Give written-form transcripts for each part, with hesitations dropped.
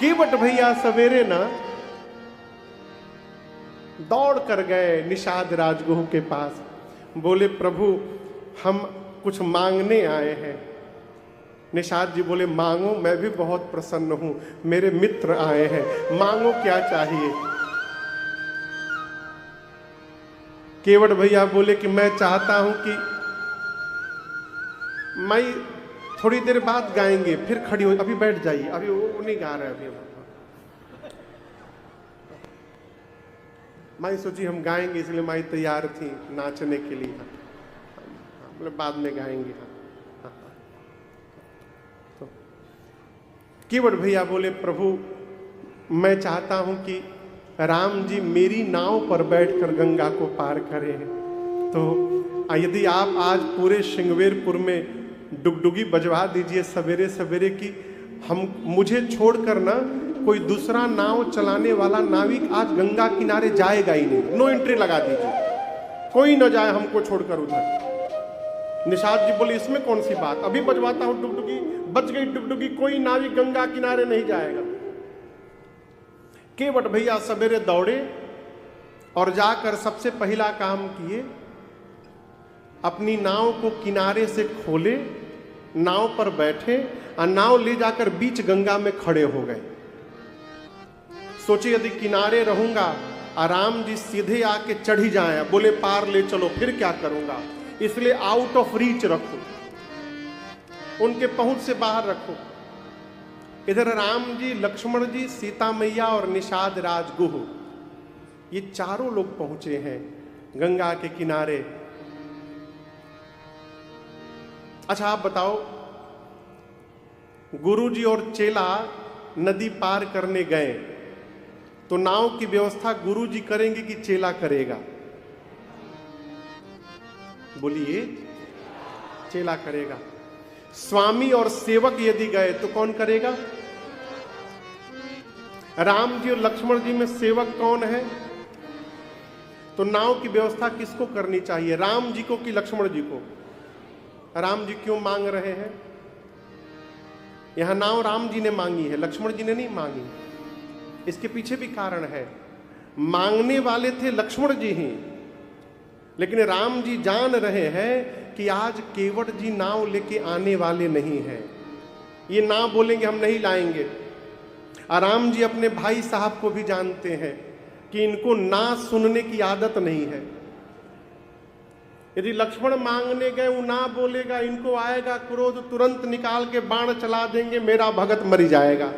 केवट भैया सवेरे ना दौड़ कर गए निषाद राजगुह के पास। बोले प्रभु हम कुछ मांगने आए हैं। निषाद जी बोले मांगो, मैं भी बहुत प्रसन्न हूं, मेरे मित्र आए हैं, मांगो क्या चाहिए। केवट भैया बोले कि मैं चाहता हूं कि मैं थोड़ी देर बाद गाएंगे, फिर खड़ी हो, अभी बैठ जाइए, अभी वो नहीं गा रहे अभी। माई सोची हम गाएंगे, इसलिए माई तैयार थी नाचने के लिए। मतलब बाद में गाएंगे। तो केवट भैया बोले प्रभु मैं चाहता हूं कि राम जी मेरी नाव पर बैठकर गंगा को पार करें। तो यदि आप आज पूरे श्रृंगवेरपुर में डुगडुगी बजवा दीजिए सवेरे सवेरे की हम मुझे छोड़कर ना कोई दूसरा नाव चलाने वाला नाविक आज गंगा किनारे जाएगा ही नहीं। नो एंट्री लगा दीजिए, कोई न जाए हमको छोड़कर उधर। निषाद जी बोले इसमें कौन सी बात, अभी बजवाता हूं डुगडुगी, बच गई डुगडुगी, कोई नाविक गंगा किनारे नहीं जाएगा। केवट भैया सवेरे दौड़े और जाकर सबसे पहला काम किए, अपनी नाव को किनारे से खोले, नाव पर बैठे और नाव ले जाकर बीच गंगा में खड़े हो गए। सोचे यदि किनारे रहूंगा और राम जी सीधे आके चढ़ ही जाए, बोले पार ले चलो, फिर क्या करूंगा, इसलिए आउट ऑफ रीच रखो, उनके पहुंच से बाहर रखो। इधर राम जी, लक्ष्मण जी, सीता मैया और निषाद राजगुह, ये चारों लोग पहुंचे हैं गंगा के किनारे। अच्छा आप बताओ, गुरुजी और चेला नदी पार करने गए तो नाव की व्यवस्था गुरुजी करेंगे कि चेला करेगा? बोलिए, चेला करेगा। स्वामी और सेवक यदि गए तो कौन करेगा? राम जी और लक्ष्मण जी में सेवक कौन है? तो नाव की व्यवस्था किसको करनी चाहिए, राम जी को कि लक्ष्मण जी को? राम जी क्यों मांग रहे हैं? यहां नाव राम जी ने मांगी है, लक्ष्मण जी ने नहीं मांगी। इसके पीछे भी कारण है, मांगने वाले थे लक्ष्मण जी ही, लेकिन राम जी जान रहे हैं कि आज केवट जी नाव लेके आने वाले नहीं हैं, ये ना बोलेंगे हम नहीं लाएंगे। और राम जी अपने भाई साहब को भी जानते हैं कि इनको ना सुनने की आदत नहीं है। यदि लक्ष्मण मांगने गए, वो ना बोलेगा, इनको आएगा क्रोध, तुरंत निकाल के बाण चला देंगे, मेरा भगत मर जाएगा।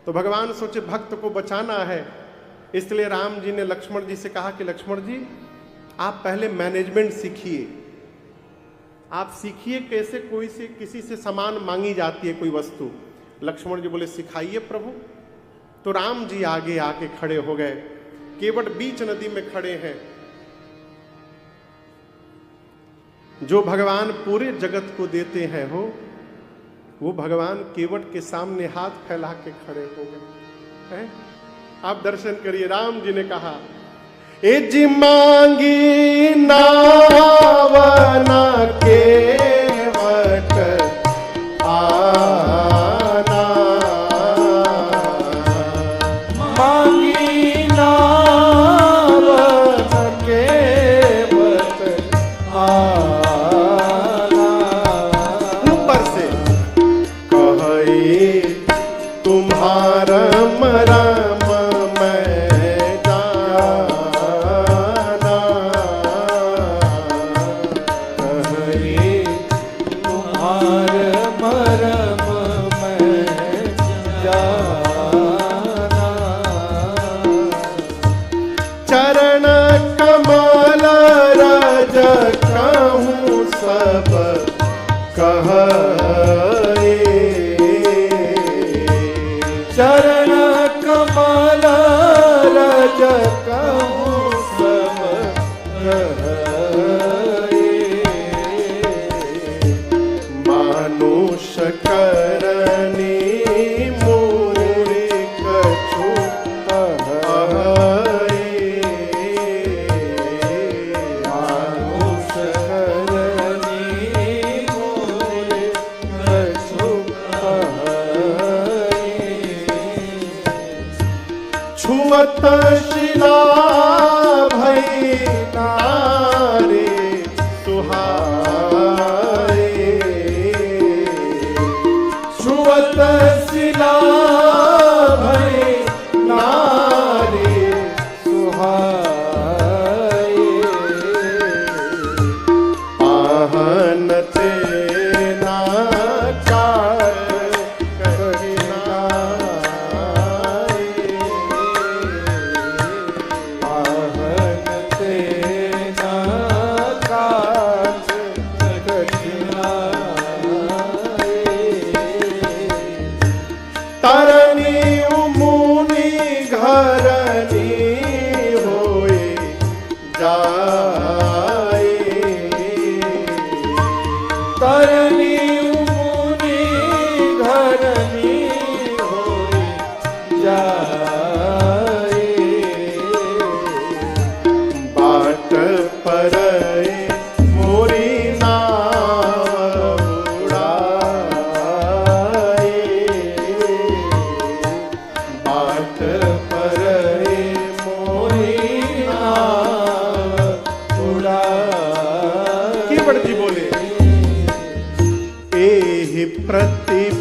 तो भगवान सोचे भक्त को बचाना है, इसलिए राम जी ने लक्ष्मण जी से कहा कि लक्ष्मण जी आप पहले मैनेजमेंट सीखिए, आप सीखिए कैसे कोई से किसी से सामान मांगी जाती है कोई वस्तु। लक्ष्मण जी बोले सिखाइए प्रभु। तो राम जी आगे आके खड़े हो गए, केवट बीच नदी में खड़े हैं। जो भगवान पूरे जगत को देते हैं वो भगवान केवट के सामने हाथ फैला के खड़े हो गए हैं। आप दर्शन करिए, राम जी ने कहा ए जी मांगी नावना केवट आना, मांगी नावना केवट आना। ऊपर से कहे तुम्हारा मरम मैं जाना, कहे तुम्हारा मरम मैं जाना। चरण कमल रज कहूँ सब कहे, चरण कमल रज कहूँ सब कहे, मानुष करनी मोरे कछु कहे, मानुष करनी मोरे कछु कहे। छुअत शिला भई नारे सुहाए, छुअत शिला भई नारे सुहाए, पाहन ते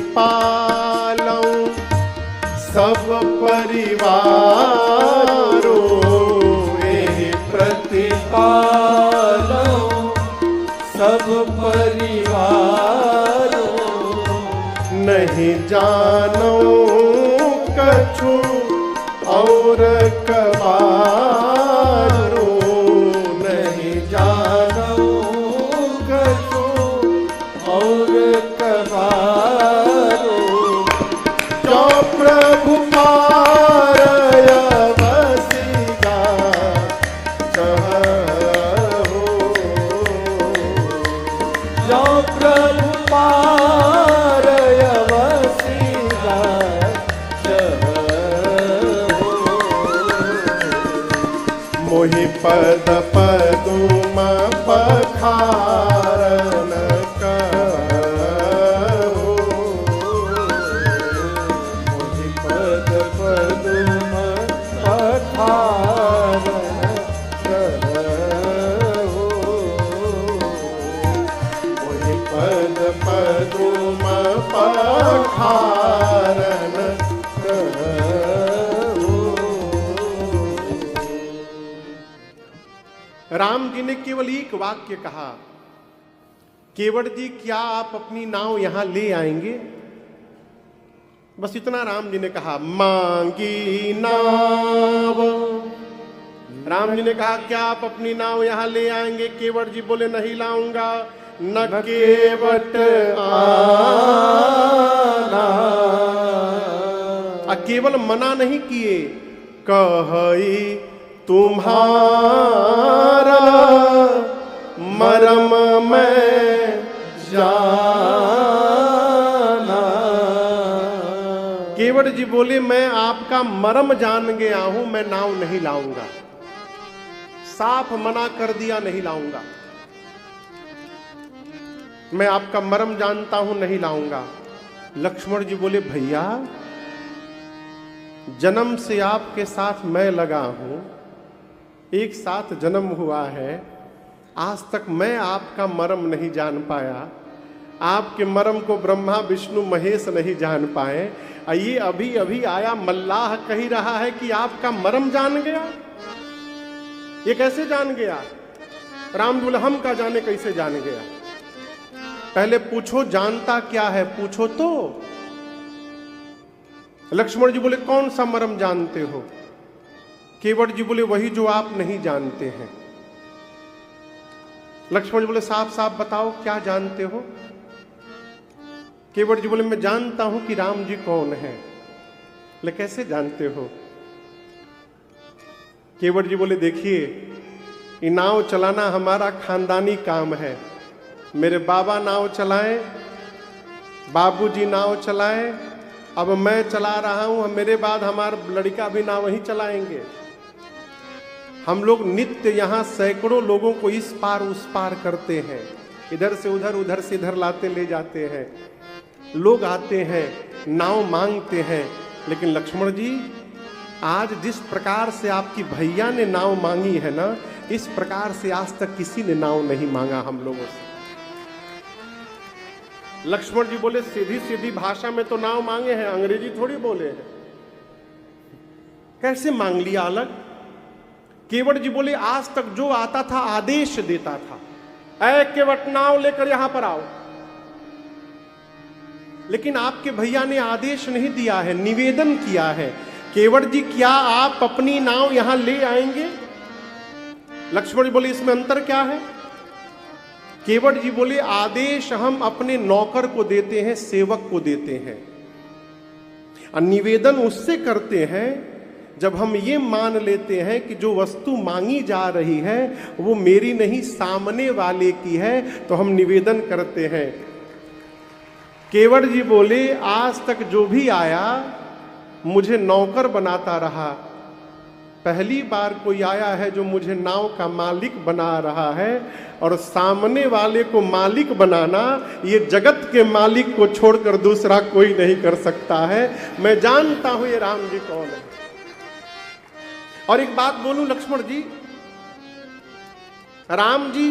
प्रतिपालौ सब परिवारो, एहि प्रतिपालौ सब परिवारो, नहीं जानो कछु और कबारो, नहीं जानो कछु और कबारो, जो प्रभु पारय बसिगा चहु, जो प्रभु पारय बसिगा चहु, मोहि पद पदुम पखारन राम जी ने केवल एक वाक्य कहा, केवट जी क्या आप अपनी नाव यहां ले आएंगे? बस इतना राम जी ने कहा, मांगी नाव। राम जी ने कहा क्या आप अपनी नाव यहां ले आएंगे? केवट जी बोले नहीं लाऊंगा। न केवट आना, केवल मना नहीं किए, कही तुम्हारा मरम में जाना। केवट जी बोले मैं आपका मरम जान गया हूं, मैं नाव नहीं लाऊंगा। साफ मना कर दिया, नहीं लाऊंगा। मैं आपका मरम जानता हूं, नहीं लाऊंगा। लक्ष्मण जी बोले भैया जन्म से आपके साथ मैं लगा हूं, एक साथ जन्म हुआ है, आज तक मैं आपका मरम नहीं जान पाया। आपके मरम को ब्रह्मा विष्णु महेश नहीं जान पाए। ये अभी अभी आया मल्लाह कही रहा है कि आपका मरम जान गया। ये कैसे जान गया? राम बोले हम का जाने कैसे जान गया? पहले पूछो जानता क्या है, पूछो तो। लक्ष्मण जी बोले कौन सा मरम जानते हो? केवट जी बोले वही जो आप नहीं जानते हैं। लक्ष्मण जी बोले साफ साफ बताओ क्या जानते हो? केवट जी बोले मैं जानता हूं कि राम जी कौन है। ले कैसे जानते हो? केवट जी बोले देखिए ये नाव चलाना हमारा खानदानी काम है। मेरे बाबा नाव चलाएं, बाबूजी नाव चलाएं, अब मैं चला रहा हूं, मेरे बाद हमारा लड़का भी नाव ही चलाएंगे। हम लोग नित्य यहाँ सैकड़ों लोगों को इस पार उस पार करते हैं, इधर से उधर से इधर लाते ले जाते हैं। लोग आते हैं, नाव मांगते हैं, लेकिन लक्ष्मण जी आज जिस प्रकार से आपकी भैया ने नाव मांगी है ना, इस प्रकार से आज तक किसी ने नाव नहीं मांगा हम लोगों से। लक्ष्मण जी बोले सीधी सीधी भाषा में तो नाव मांगे हैं, अंग्रेजी थोड़ी बोले हैं। कैसे मांग लिया अलग? केवट जी बोले आज तक जो आता था आदेश देता था, ऐ केवट नाव लेकर यहां पर आओ। लेकिन आपके भैया ने आदेश नहीं दिया है, निवेदन किया है। केवट जी क्या आप अपनी नाव यहां ले आएंगे? लक्ष्मण जी बोले इसमें अंतर क्या है? केवट जी बोले आदेश हम अपने नौकर को देते हैं, सेवक को देते हैं, और निवेदन उससे करते हैं जब हम ये मान लेते हैं कि जो वस्तु मांगी जा रही है वो मेरी नहीं सामने वाले की है, तो हम निवेदन करते हैं। केवट जी बोले आज तक जो भी आया मुझे नौकर बनाता रहा, पहली बार कोई आया है जो मुझे नाव का मालिक बना रहा है, और सामने वाले को मालिक बनाना ये जगत के मालिक को छोड़कर दूसरा कोई नहीं कर सकता है। मैं जानता हूं ये राम जी कौन है। और एक बात बोलूं लक्ष्मण जी, राम जी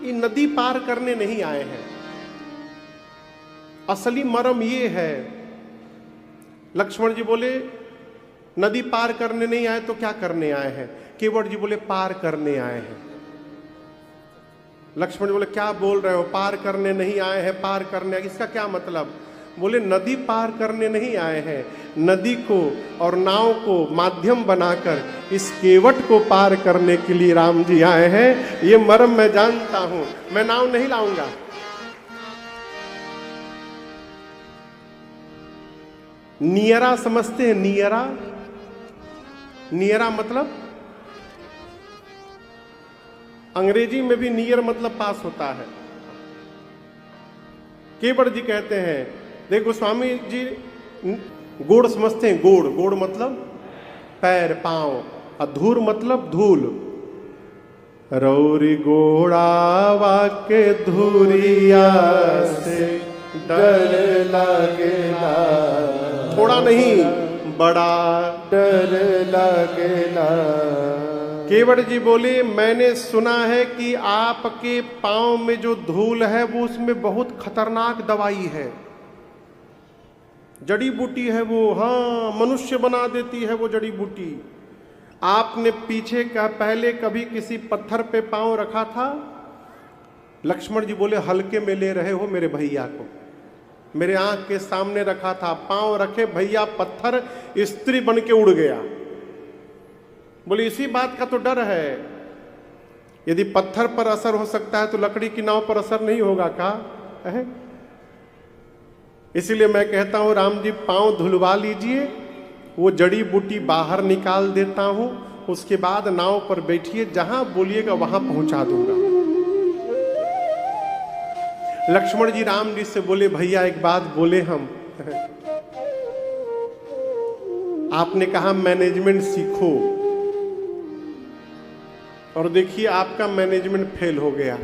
ये नदी पार करने नहीं आए हैं। असली मर्म ये है, लक्ष्मण जी बोले नदी पार करने नहीं आए तो क्या करने आए हैं? केवट जी बोले पार करने आए हैं। लक्ष्मण जी बोले क्या बोल रहे हो, पार करने नहीं आए हैं, पार करने, इसका क्या मतलब? बोले नदी पार करने नहीं आए हैं, नदी को और नाव को माध्यम बनाकर इस केवट को पार करने के लिए राम जी आए हैं। ये मर्म मैं जानता हूं, मैं नाव नहीं लाऊंगा। नियरा समझते हैं? नियरा, नियरा मतलब अंग्रेजी में भी नियर मतलब पास होता है। केवट जी कहते हैं, देखो स्वामी जी गोड़ समझते हैं? गोड़, गोड़ मतलब पैर, पांव, और धूर मतलब धूल। रौरी गोड़ावा के धूरिया से डर लगेला, थोड़ा नहीं बड़ा डर लगेला। केवट जी बोले मैंने सुना है कि आपके पांव में जो धूल है वो उसमें बहुत खतरनाक दवाई है, जड़ी बूटी है वो, हाँ मनुष्य बना देती है वो जड़ी बूटी। आपने पीछे का पहले कभी किसी पत्थर पे पांव रखा था? लक्ष्मण जी बोले हल्के में ले रहे हो मेरे भैया को, मेरे आंख के सामने रखा था, पांव रखे भैया पत्थर स्त्री बन के उड़ गया। बोले इसी बात का तो डर है, यदि पत्थर पर असर हो सकता है तो लकड़ी की नाव पर असर नहीं होगा का? इसीलिए मैं कहता हूं राम जी पांव धुलवा लीजिए, वो जड़ी बूटी बाहर निकाल देता हूं, उसके बाद नाव पर बैठिए, जहां बोलिएगा वहां पहुंचा दूंगा। लक्ष्मण जी राम जी से बोले भैया एक बात बोले हम, आपने कहा मैनेजमेंट सीखो, और देखिए आपका मैनेजमेंट फेल हो गया।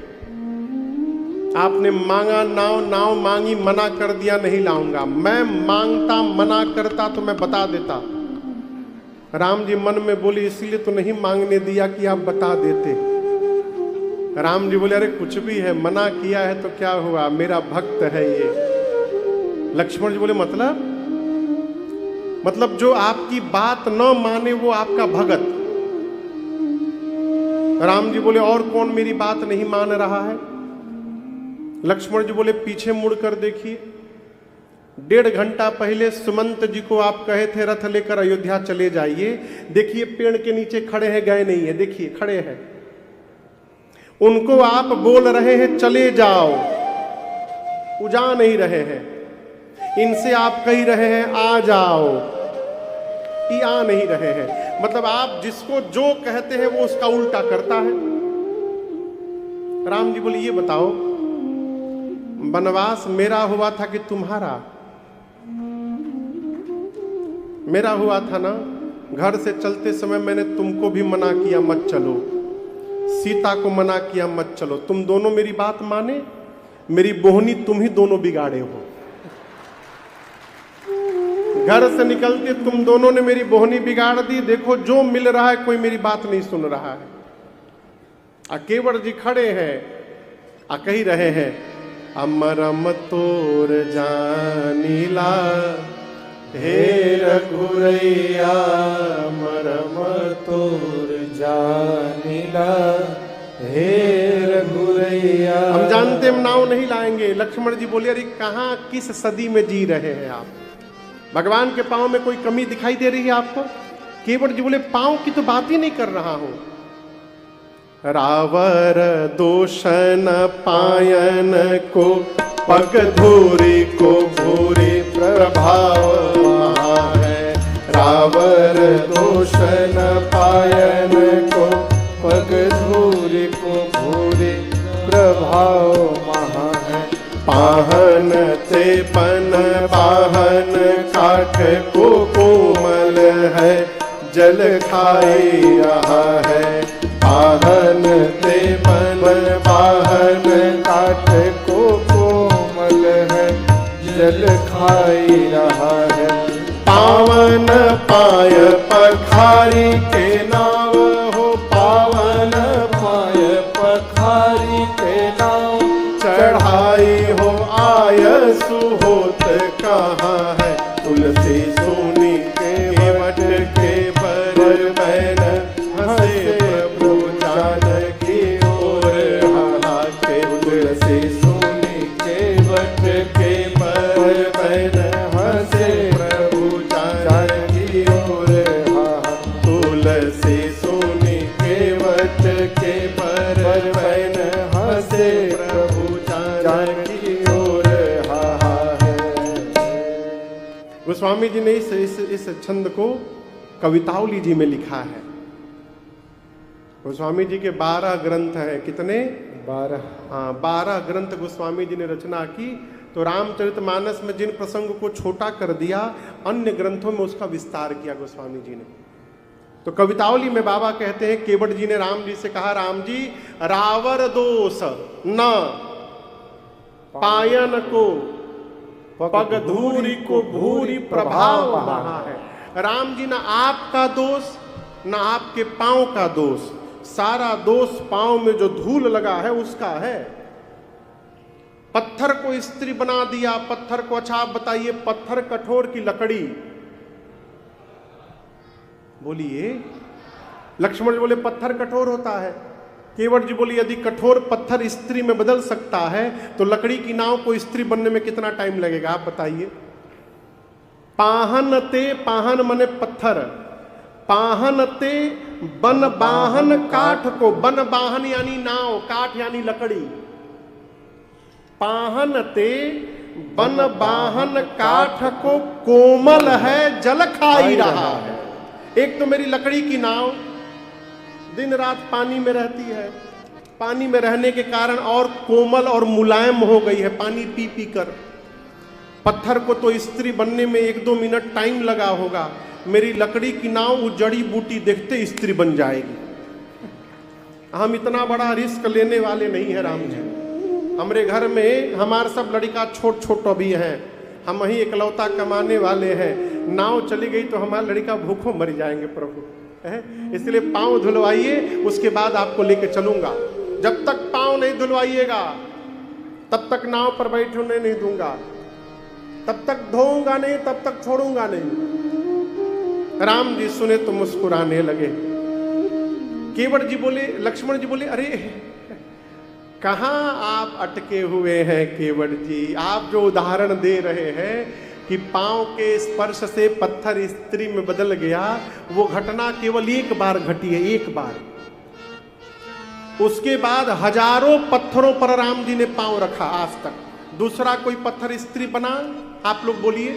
आपने मांगा नाव, नाव मांगी, मना कर दिया नहीं लाऊंगा। मैं मांगता मना करता तो मैं बता देता। राम जी मन में बोले इसीलिए तो नहीं मांगने दिया कि आप बता देते। राम जी बोले अरे कुछ भी है, मना किया है तो क्या हुआ, मेरा भक्त है ये। लक्ष्मण जी बोले मतलब जो आपकी बात न माने वो आपका भगत। राम जी बोले और कौन मेरी बात नहीं मान रहा है? लक्ष्मण जी बोले पीछे मुड़कर देखिए, 1.5 घंटा पहले सुमंत जी को आप कहे थे रथ लेकर अयोध्या चले जाइए, देखिए पेड़ के नीचे खड़े हैं, गए नहीं है, देखिए खड़े हैं। उनको आप बोल रहे हैं चले जाओ, वो जा नहीं रहे हैं। इनसे आप कह रहे हैं आ जाओ, ये आ नहीं रहे हैं। मतलब आप जिसको जो कहते हैं वो उसका उल्टा करता है। राम जी बोले ये बताओ वनवास मेरा हुआ था कि तुम्हारा? मेरा हुआ था ना। घर से चलते समय मैंने तुमको भी मना किया मत चलो, सीता को मना किया मत चलो, तुम दोनों मेरी बात माने, मेरी बोहनी तुम ही दोनों बिगाड़े हो। घर से निकलते तुम दोनों ने मेरी बोहनी बिगाड़ दी, देखो जो मिल रहा है कोई मेरी बात नहीं सुन रहा है। केवट जी खड़े हैं, कही रहे हैं, अमरम तोर जानीला हे रघुरैया, अमरम तोर जानीला हे रघुरैया। हम जानते हम नाव नहीं लाएंगे। लक्ष्मण जी बोले, अरे कहाँ किस सदी में जी रहे हैं आप? भगवान के पांव में कोई कमी दिखाई दे रही है आपको? केवट जी बोले, पांव की तो बात ही नहीं कर रहा हूं। रावर दोषन पायन को पग धूरी को भूरी प्रभाव है। रावर दोषन पायन को पग धूरी को भूरी प्रभाव महा है। पाहन ते पन पाहन काठ को कोमल है, जल खाई रहा है। पाहन ते पन पाहन काठ को कोमल है, जल खाई रहा है। पावन पाय पखारी के नाव हो, पावन पाय पखारी के नाव चढ़ाई हो आयसु होत कहाँ है। तुलसी सोनी के वट के पर बैन हंसे प्रभु जानकी ओर हाके। तुलसी सोनी के वट के पर बैन हंसे प्रभु जानकी ओर हाके। तुलसी सोनी के वट के पर बैन हंसे प्रभु जानकी ओर हाके। गोस्वामी जी ने इस छंद को कवितावली जी में लिखा है। गोस्वामी जी के 12 ग्रंथ हैं। कितने? 12। हाँ, 12 ग्रंथ गोस्वामी जी ने रचना की। तो रामचरितमानस में जिन प्रसंग को छोटा कर दिया, अन्य ग्रंथों में उसका विस्तार किया गोस्वामी जी ने। तो कवितावली में बाबा कहते हैं, केवट जी ने राम जी से कहा, राम जी रावर दोष न पायन को पग धूरी को भूरी प्रभाव महा है। राम जी, ना आपका दोष ना आपके पांव का दोष, सारा दोष पांव में जो धूल लगा है उसका है। पत्थर को स्त्री बना दिया, पत्थर को, अच्छा आप बताइए, पत्थर कठोर की लकड़ी? बोलिए। लक्ष्मण जी बोले पत्थर कठोर होता है। केवट जी बोली, यदि कठोर पत्थर स्त्री में बदल सकता है तो लकड़ी की नाव को स्त्री बनने में कितना टाइम लगेगा, आप बताइए। पाहन ते, पाहन मने पत्थर, पाहन ते बन बाहन काठ को, बन बाहन यानी नाव, काठ यानी लकड़ी। पाहन ते बन बाहन काठ को कोमल है, जल खाई रहा है। एक तो मेरी लकड़ी की नाव दिन रात पानी में रहती है, पानी में रहने के कारण और कोमल और मुलायम हो गई है पानी पी पी कर। पत्थर को तो स्त्री बनने में 1-2 मिनट टाइम लगा होगा, मेरी लकड़ी की नाव वो जड़ी बूटी देखते स्त्री बन जाएगी। हम इतना बड़ा रिस्क लेने वाले नहीं है राम जी। हमारे घर में हमारे सब लड़का छोट छोट अभी हैं, हम ही इकलौता कमाने वाले हैं। नाव चली गई तो हमारा लड़का भूखों मर जाएंगे प्रभु, इसलिए पांव धुलवाइए, उसके बाद आपको लेके चलूंगा। जब तक पांव नहीं धुलवाइएगा तब तक नाव पर बैठने नहीं दूंगा, तब तक धोऊंगा नहीं, तब तक छोड़ूंगा नहीं। राम जी सुने तो मुस्कुराने लगे। केवट जी बोले, लक्ष्मण जी बोले, अरे कहाँ आप अटके हुए हैं केवट जी? आप जो उदाहरण दे रहे हैं कि पांव के स्पर्श से पत्थर स्त्री में बदल गया, वो घटना केवल एक बार घटी है, एक बार। उसके बाद हजारों पत्थरों पर राम जी ने पांव रखा आज तक। दूसरा कोई पत्थर स्त्री बना? आप लोग बोलिए।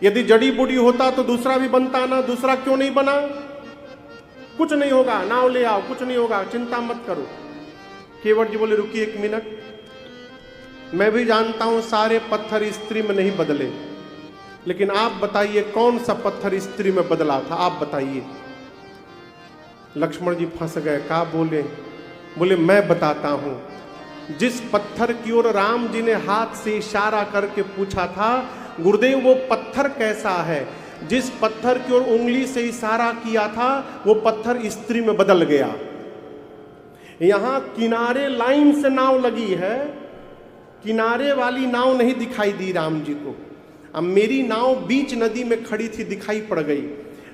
यदि जड़ी बूटी होता तो दूसरा भी बनता ना, दूसरा क्यों नहीं बना? कुछ नहीं होगा, नाव ले आओ, कुछ नहीं होगा, चिंता मत करो। केवट जी बोले, रुकिए 1 मिनट, मैं भी जानता हूं सारे पत्थर स्त्री में नहीं बदले, लेकिन आप बताइए कौन सा पत्थर स्त्री में बदला था, आप बताइए। लक्ष्मण जी फंस गए। क्या बोले? बोले मैं बताता हूं। जिस पत्थर की ओर राम जी ने हाथ से इशारा करके पूछा था, गुरुदेव वो पत्थर कैसा है? जिस पत्थर की ओर उंगली से इशारा किया था वो पत्थर स्त्री में बदल गया। यहां किनारे लाइन से नाव लगी है, किनारे वाली नाव नहीं दिखाई दी राम जी को। अब मेरी नाव बीच नदी में खड़ी थी, दिखाई पड़ गई।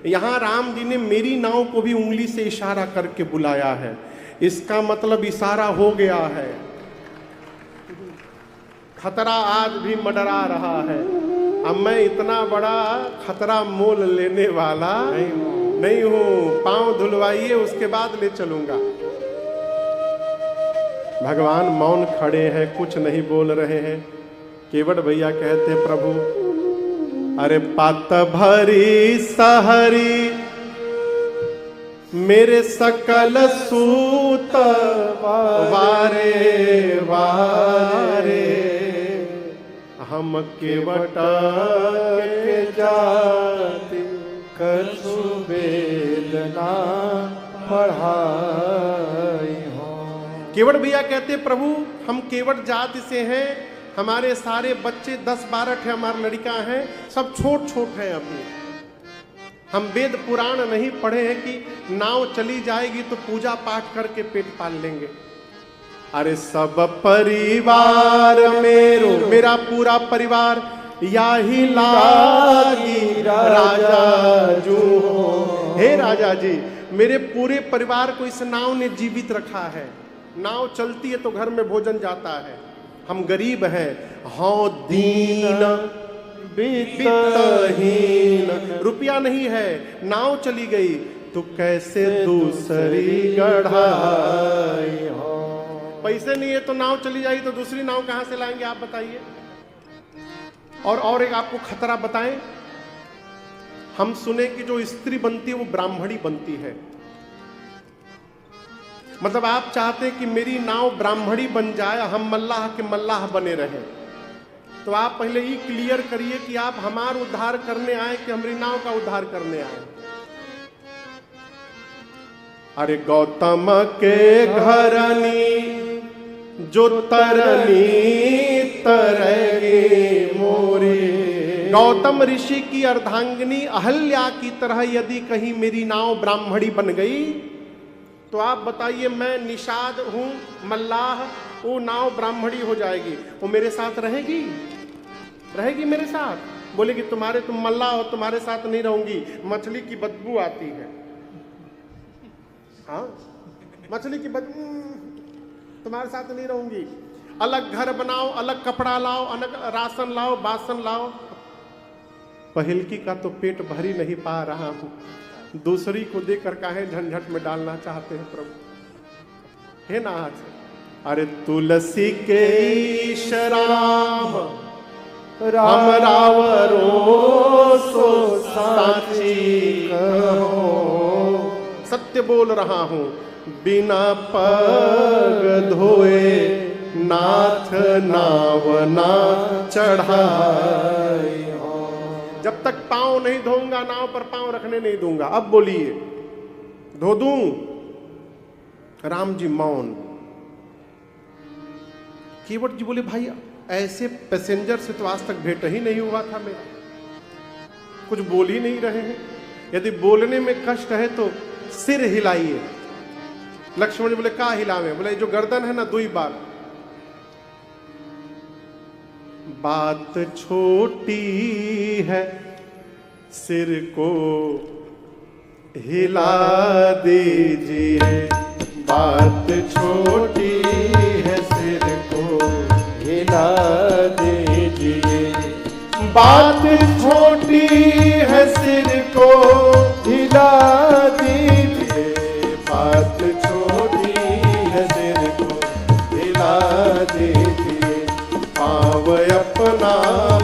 यहां राम जी ने मेरी नाव को भी उंगली से इशारा करके बुलाया है। इसका मतलब इशारा हो गया है। खतरा आज भी मंडरा रहा है। अब मैं इतना बड़ा खतरा मोल लेने वाला नहीं हूं। पांव धुलवाइए, उसके बाद ले चलूंगा। भगवान मौन खड़े हैं, कुछ नहीं बोल रहे हैं। केवट भैया कहते प्रभु, अरे पात भरी सहरी मेरे सकल सूत वारे वारे, हम केवट के जाति करसु वेदना पढ़ाई हो। केवट भैया कहते प्रभु हम केवट जाति से हैं, हमारे सारे बच्चे 10-12 थे, हमारे लड़का हैं, सब छोट छोट हैं अभी। हम वेद पुराण नहीं पढ़े हैं कि नाव चली जाएगी तो पूजा पाठ करके पेट पाल लेंगे। अरे सब परिवार मेरा पूरा परिवार याही लागी राजा जू हो। हे राजा जी, मेरे पूरे परिवार को इस नाव ने जीवित रखा है। नाव चलती है तो घर में भोजन जाता है। हम गरीब हैं, हाँ दीन वित्तहीन, रुपया नहीं है, नाव चली गई तो कैसे दूसरी गढ़ाई हो। पैसे नहीं है तो नाव चली जाएगी तो दूसरी नाव कहां से लाएंगे आप बताइए। और एक आपको खतरा बताएं, हम सुने कि जो स्त्री बनती है वो ब्राह्मणी बनती है। मतलब आप चाहते हैं कि मेरी नाव ब्राह्मणी बन जाए, हम मल्लाह के मल्लाह बने रहें, तो आप पहले ये क्लियर करिए कि आप हमारा उद्धार करने आए कि हमारी नाव का उद्धार करने आए। अरे गौतम के घरनी जो तरनी तरगी मोरी, गौतम ऋषि की अर्धांगिनी अहल्या की तरह यदि कहीं मेरी नाव ब्राह्मणी बन गई तो आप बताइए, मैं निषाद हूं, मल्लाह, वो नाव ब्राह्मणी हो जाएगी, वो मेरे साथ रहेगी? रहेगी मेरे साथ? बोलेगी तुम मल्लाह हो, तुम्हारे साथ नहीं रहूंगी, मछली की बदबू आती है। हाँ, मछली की बदबू, तुम्हारे साथ नहीं रहूंगी। अलग घर बनाओ, अलग कपड़ा लाओ, अलग राशन लाओ, बासन लाओ। पहलकी का तो पेट भर ही नहीं पा रहा हूं, दूसरी को देकर काहे झंझट में डालना चाहते हैं प्रभु। हे नाथ, अरे तुलसी के ईशराम राम रावरो सो साची कहो। सत्य बोल रहा हूं, बिना पग धोए नाथ नाव ना चढ़ाई। जब तक पांव नहीं धोऊंगा नाव पर पांव रखने नहीं दूंगा। अब बोलिए, धो दूं? राम जी मौन। केवट जी बोले भाई ऐसे पैसेंजर से तो आज तक भेंट ही नहीं हुआ था मेरा, कुछ बोल ही नहीं रहे हैं। यदि बोलने में कष्ट है तो सिर हिलाइए। लक्ष्मण जी बोले का हिलावे? बोले जो गर्दन है ना 2 बार। बात छोटी है सिर को हिला दीजिए, बात छोटी है सिर को हिला दीजिए, बात छोटी है सिर को हिला दीजिए, बात छोटी है सिर को हिला दीजिए, पाँव अपना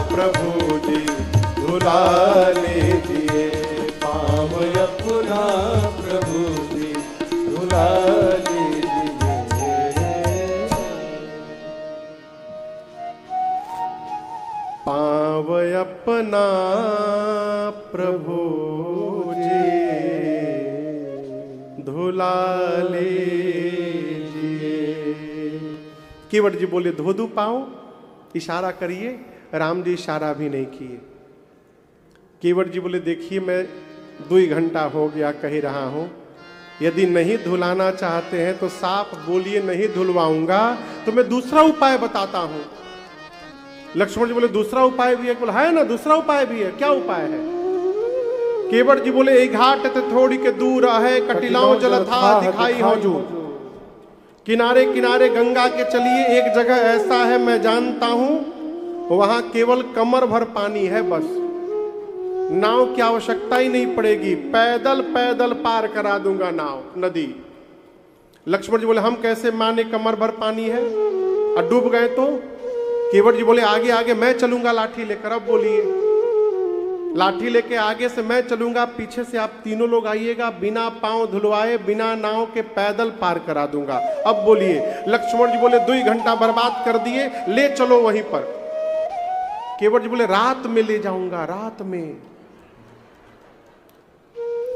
प्रभु जी धुला लीजिए, पाँव अपना प्रभु जी धुला लीजिए, पाँव अपना प्रभु जी धुला लीजिए। केवट जी बोले धो दूं पाँव? इशारा करिए। राम जी इशारा भी नहीं किए। केवट जी बोले देखिए मैं 2 घंटा हो गया कह रहा हूं, यदि नहीं धुलाना चाहते हैं तो साफ बोलिए नहीं धुलवाऊंगा, तो मैं दूसरा उपाय बताता हूं। लक्ष्मण जी बोले दूसरा उपाय भी है? बोले है ना, दूसरा उपाय भी है। क्या उपाय है? केवट जी बोले एक घाट ते थोड़ी के दूर है, कटिलाओं जल था दिखाई हो जो, किनारे किनारे गंगा के चलिए, एक जगह ऐसा है मैं जानता हूं, वहां केवल कमर भर पानी है, बस नाव की आवश्यकता ही नहीं पड़ेगी, पैदल पैदल पार करा दूंगा नाव नदी। लक्ष्मण जी बोले हम कैसे माने कमर भर पानी है और डूब गए तो? केवट जी बोले आगे आगे मैं चलूंगा लाठी लेकर। अब बोलिए, लाठी लेके आगे से मैं चलूंगा, पीछे से आप तीनों लोग आइएगा, बिना पांव धुलवाए बिना नाव के पैदल पार करा दूंगा। अब बोलिए। लक्ष्मण जी बोले 2 घंटा बर्बाद कर दिए, ले चलो वहीं पर। केवट जी बोले रात में ले जाऊंगा, रात में।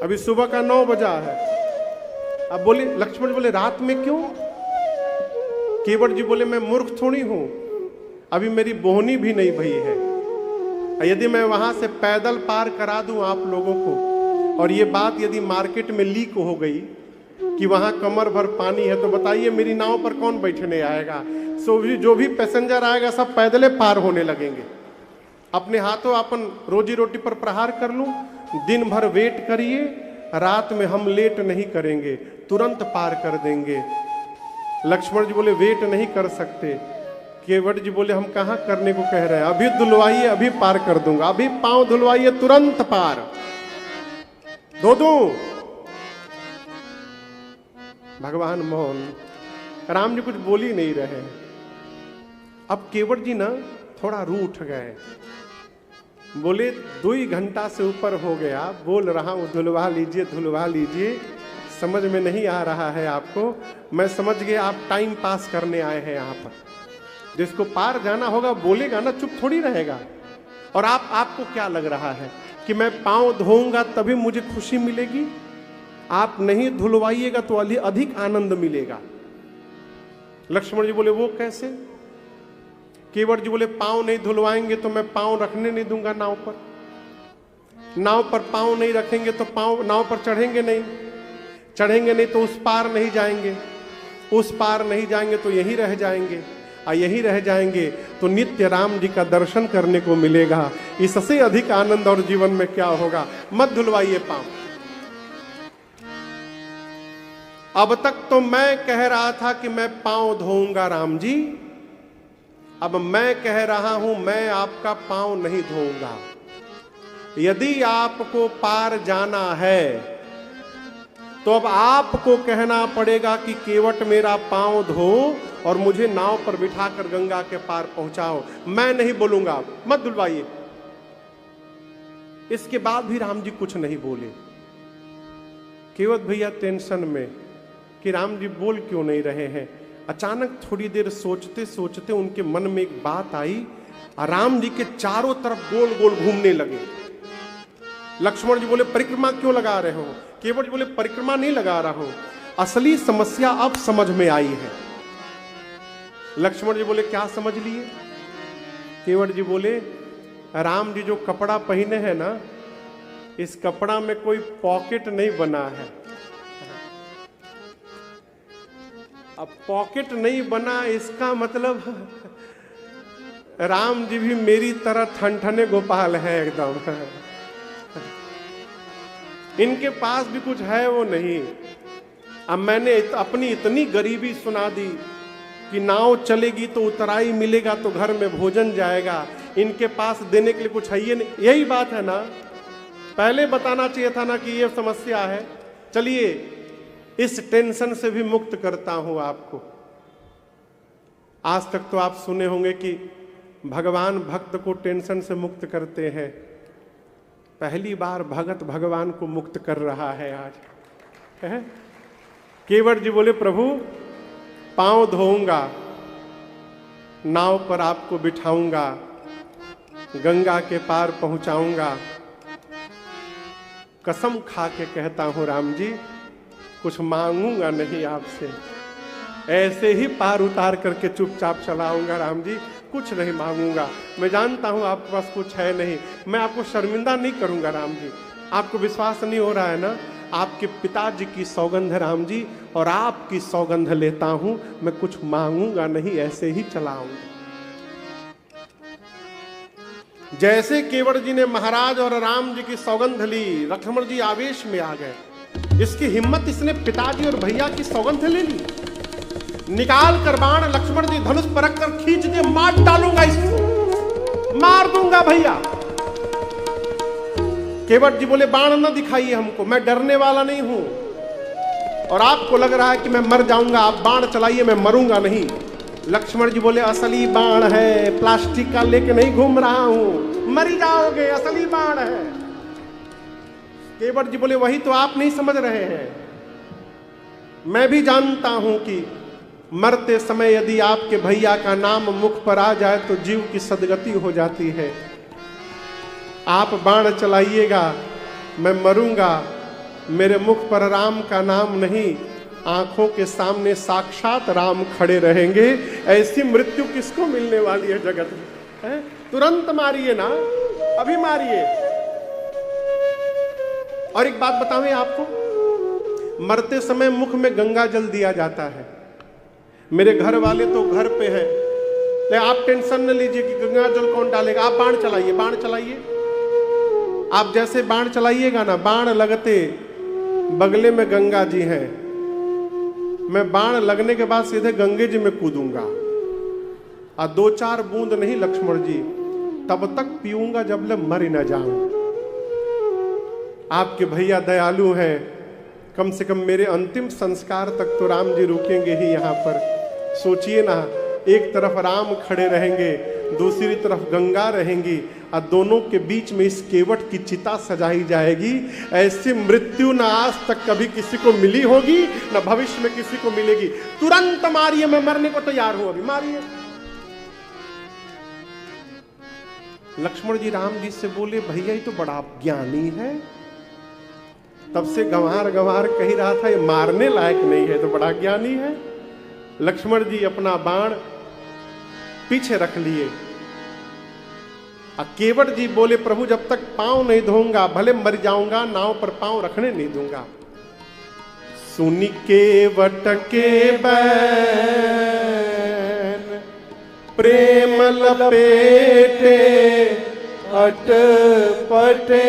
अभी सुबह का 9 बजा है। अब बोले, लक्ष्मण जी बोले रात में क्यों? केवट जी बोले मैं मूर्ख थोड़ी हूं, अभी मेरी बोहनी भी नहीं भई है, यदि मैं वहां से पैदल पार करा दूं आप लोगों को, और ये बात यदि मार्केट में लीक हो गई कि वहां कमर भर पानी है, तो बताइए मेरी नाव पर कौन बैठने आएगा? जो भी पैसेंजर आएगा सब पैदले पार होने लगेंगे। अपने हाथों अपन रोजी रोटी पर प्रहार कर लूं, दिन भर वेट करिए, रात में हम लेट नहीं करेंगे, तुरंत पार कर देंगे। लक्ष्मण जी बोले वेट नहीं कर सकते। केवट जी बोले हम कहां करने को कह रहे हैं, अभी धुलवाइए अभी पार कर दूंगा, अभी पांव धुलवाइए तुरंत पार धो दूं। भगवान मौन, राम जी कुछ बोल ही नहीं रहे। अब केवट जी ना थोड़ा रूठ गए, बोले 2 घंटा से ऊपर हो गया, बोल रहा हूं धुलवा लीजिए धुलवा लीजिए, समझ में नहीं आ रहा है आपको। मैं समझ गया आप टाइम पास करने आए हैं यहाँ पर। जिसको पार जाना होगा बोलेगा ना, चुप थोड़ी रहेगा। और आपको क्या लग रहा है कि मैं पांव धोऊंगा तभी मुझे खुशी मिलेगी? आप नहीं धुलवाइएगा तो अधिक आनंद मिलेगा। लक्ष्मण जी बोले वो कैसे? केवट जी बोले पांव नहीं धुलवाएंगे तो मैं पांव रखने नहीं दूंगा नाव पर। नाव पर पांव नहीं रखेंगे तो पांव नाव पर चढ़ेंगे नहीं, चढ़ेंगे नहीं तो उस पार नहीं जाएंगे, उस पार नहीं जाएंगे तो यहीं रह जाएंगे, और यहीं रह जाएंगे तो नित्य राम जी का दर्शन करने को मिलेगा। इससे अधिक आनंद और जीवन में क्या होगा? मत धुलवाइए पांव। अब तक तो मैं कह रहा था कि मैं पांव धोऊंगा राम जी, अब मैं कह रहा हूं मैं आपका पांव नहीं धोऊंगा। यदि आपको पार जाना है तो अब आपको कहना पड़ेगा कि केवट मेरा पांव धो और मुझे नाव पर बिठाकर गंगा के पार पहुंचाओ। मैं नहीं बोलूंगा, मत धुलवाइए। इसके बाद भी राम जी कुछ नहीं बोले। केवट भैया टेंशन में कि राम जी बोल क्यों नहीं रहे हैं। अचानक थोड़ी देर सोचते सोचते उनके मन में एक बात आई, और राम जी के चारों तरफ गोल गोल घूमने लगे। लक्ष्मण जी बोले परिक्रमा क्यों लगा रहे हो? केवट जी बोले परिक्रमा नहीं लगा रहा हूं, असली समस्या अब समझ में आई है। लक्ष्मण जी बोले क्या समझ लिए? केवट जी बोले राम जी जो कपड़ा पहने हैं ना, इस कपड़ा में कोई पॉकेट नहीं बना है। अब पॉकेट नहीं बना इसका मतलब राम जी भी मेरी तरह ठनठने गोपाल है एकदम। इनके पास भी कुछ है वो नहीं। अब मैंने अपनी इतनी गरीबी सुना दी कि नाव चलेगी तो उतराई मिलेगा तो घर में भोजन जाएगा, इनके पास देने के लिए कुछ है ही नहीं। यही बात है ना, पहले बताना चाहिए था ना कि ये समस्या है। चलिए इस टेंशन से भी मुक्त करता हूं आपको। आज तक तो आप सुने होंगे कि भगवान भक्त को टेंशन से मुक्त करते हैं, पहली बार भगत भगवान को मुक्त कर रहा है आज है? केवट जी बोले प्रभु पांव धोऊंगा, नाव पर आपको बिठाऊंगा, गंगा के पार पहुंचाऊंगा। कसम खा के कहता हूं राम जी कुछ मांगूंगा नहीं आपसे, ऐसे ही पार उतार करके चुपचाप चलाऊंगा राम जी, कुछ नहीं मांगूंगा। मैं जानता हूं आपके पास कुछ है नहीं, मैं आपको शर्मिंदा नहीं करूंगा राम जी। आपको विश्वास नहीं हो रहा है ना? आपके पिताजी की सौगंध है राम जी, और आपकी सौगंध लेता हूं, मैं कुछ मांगूंगा नहीं, ऐसे ही चला आऊंगा। जैसे केवट जी ने महाराज और राम जी की सौगंध ली, लक्ष्मण जी आवेश में आ गए। इसकी हिम्मत, इसने पिताजी और भैया की सौगंध ले ली। निकाल कर बाण लक्ष्मण जी धनुष पर रखकर खींच के मार डालूंगा इसको, मार दूंगा भैया। केवट जी बोले बाण न दिखाइए हमको, मैं डरने वाला नहीं हूं, और आपको लग रहा है कि मैं मर जाऊंगा, आप बाण चलाइए, मैं मरूंगा नहीं। लक्ष्मण जी बोले असली बाण है, प्लास्टिक का लेके नहीं घूम रहा हूं, मर जाओगे, असली बाण है। केवट जी बोले वही तो आप नहीं समझ रहे हैं, मैं भी जानता हूं कि मरते समय यदि आपके भैया का नाम मुख पर आ जाए तो जीव की सदगति हो जाती है। आप बाण चलाइएगा, मैं मरूंगा, मेरे मुख पर राम का नाम नहीं, आंखों के सामने साक्षात राम खड़े रहेंगे। ऐसी मृत्यु किसको मिलने वाली है जगत में? है? तुरंत मारिए ना, अभी मारिए। और एक बात बतावें आपको, मरते समय मुख में गंगा जल दिया जाता है। मेरे घर वाले तो घर पे हैं, लेकिन आप टेंशन न लीजिए कि गंगा जल कौन डालेगा। आप बाण चलाइए, बाण चलाइए। आप जैसे बाण चलाइएगा ना, बाण लगते बगले में गंगा जी हैं, मैं बाण लगने के बाद सीधे गंगे जी में कूदूंगा, और 2-4 बूंद नहीं लक्ष्मण जी, तब तक पीऊंगा जब ले मर ही ना जाऊं। आपके भैया दयालु हैं, कम से कम मेरे अंतिम संस्कार तक तो राम जी रुकेंगे ही यहाँ पर। सोचिए ना, एक तरफ राम खड़े रहेंगे, दूसरी तरफ गंगा रहेंगी, और दोनों के बीच में इस केवट की चिता सजाई जाएगी। ऐसी मृत्यु ना आज तक कभी किसी को मिली होगी, ना भविष्य में किसी को मिलेगी। तुरंत मारिए, मैं मरने को तैयार हूं, अभी मारिए। लक्ष्मण जी राम जी से बोले भैया ये तो बड़ा ज्ञानी है, तब से गंवार गंवार कह रहा था ये मारने लायक नहीं है, तो बड़ा ज्ञानी है। लक्ष्मण जी अपना बाण पीछे रख लिए, और केवट जी बोले प्रभु जब तक पांव नहीं धोऊंगा, भले मर जाऊंगा, नाव पर पांव रखने नहीं दूंगा। सुनी केवट के बैन प्रेम लपेटे अटपटे,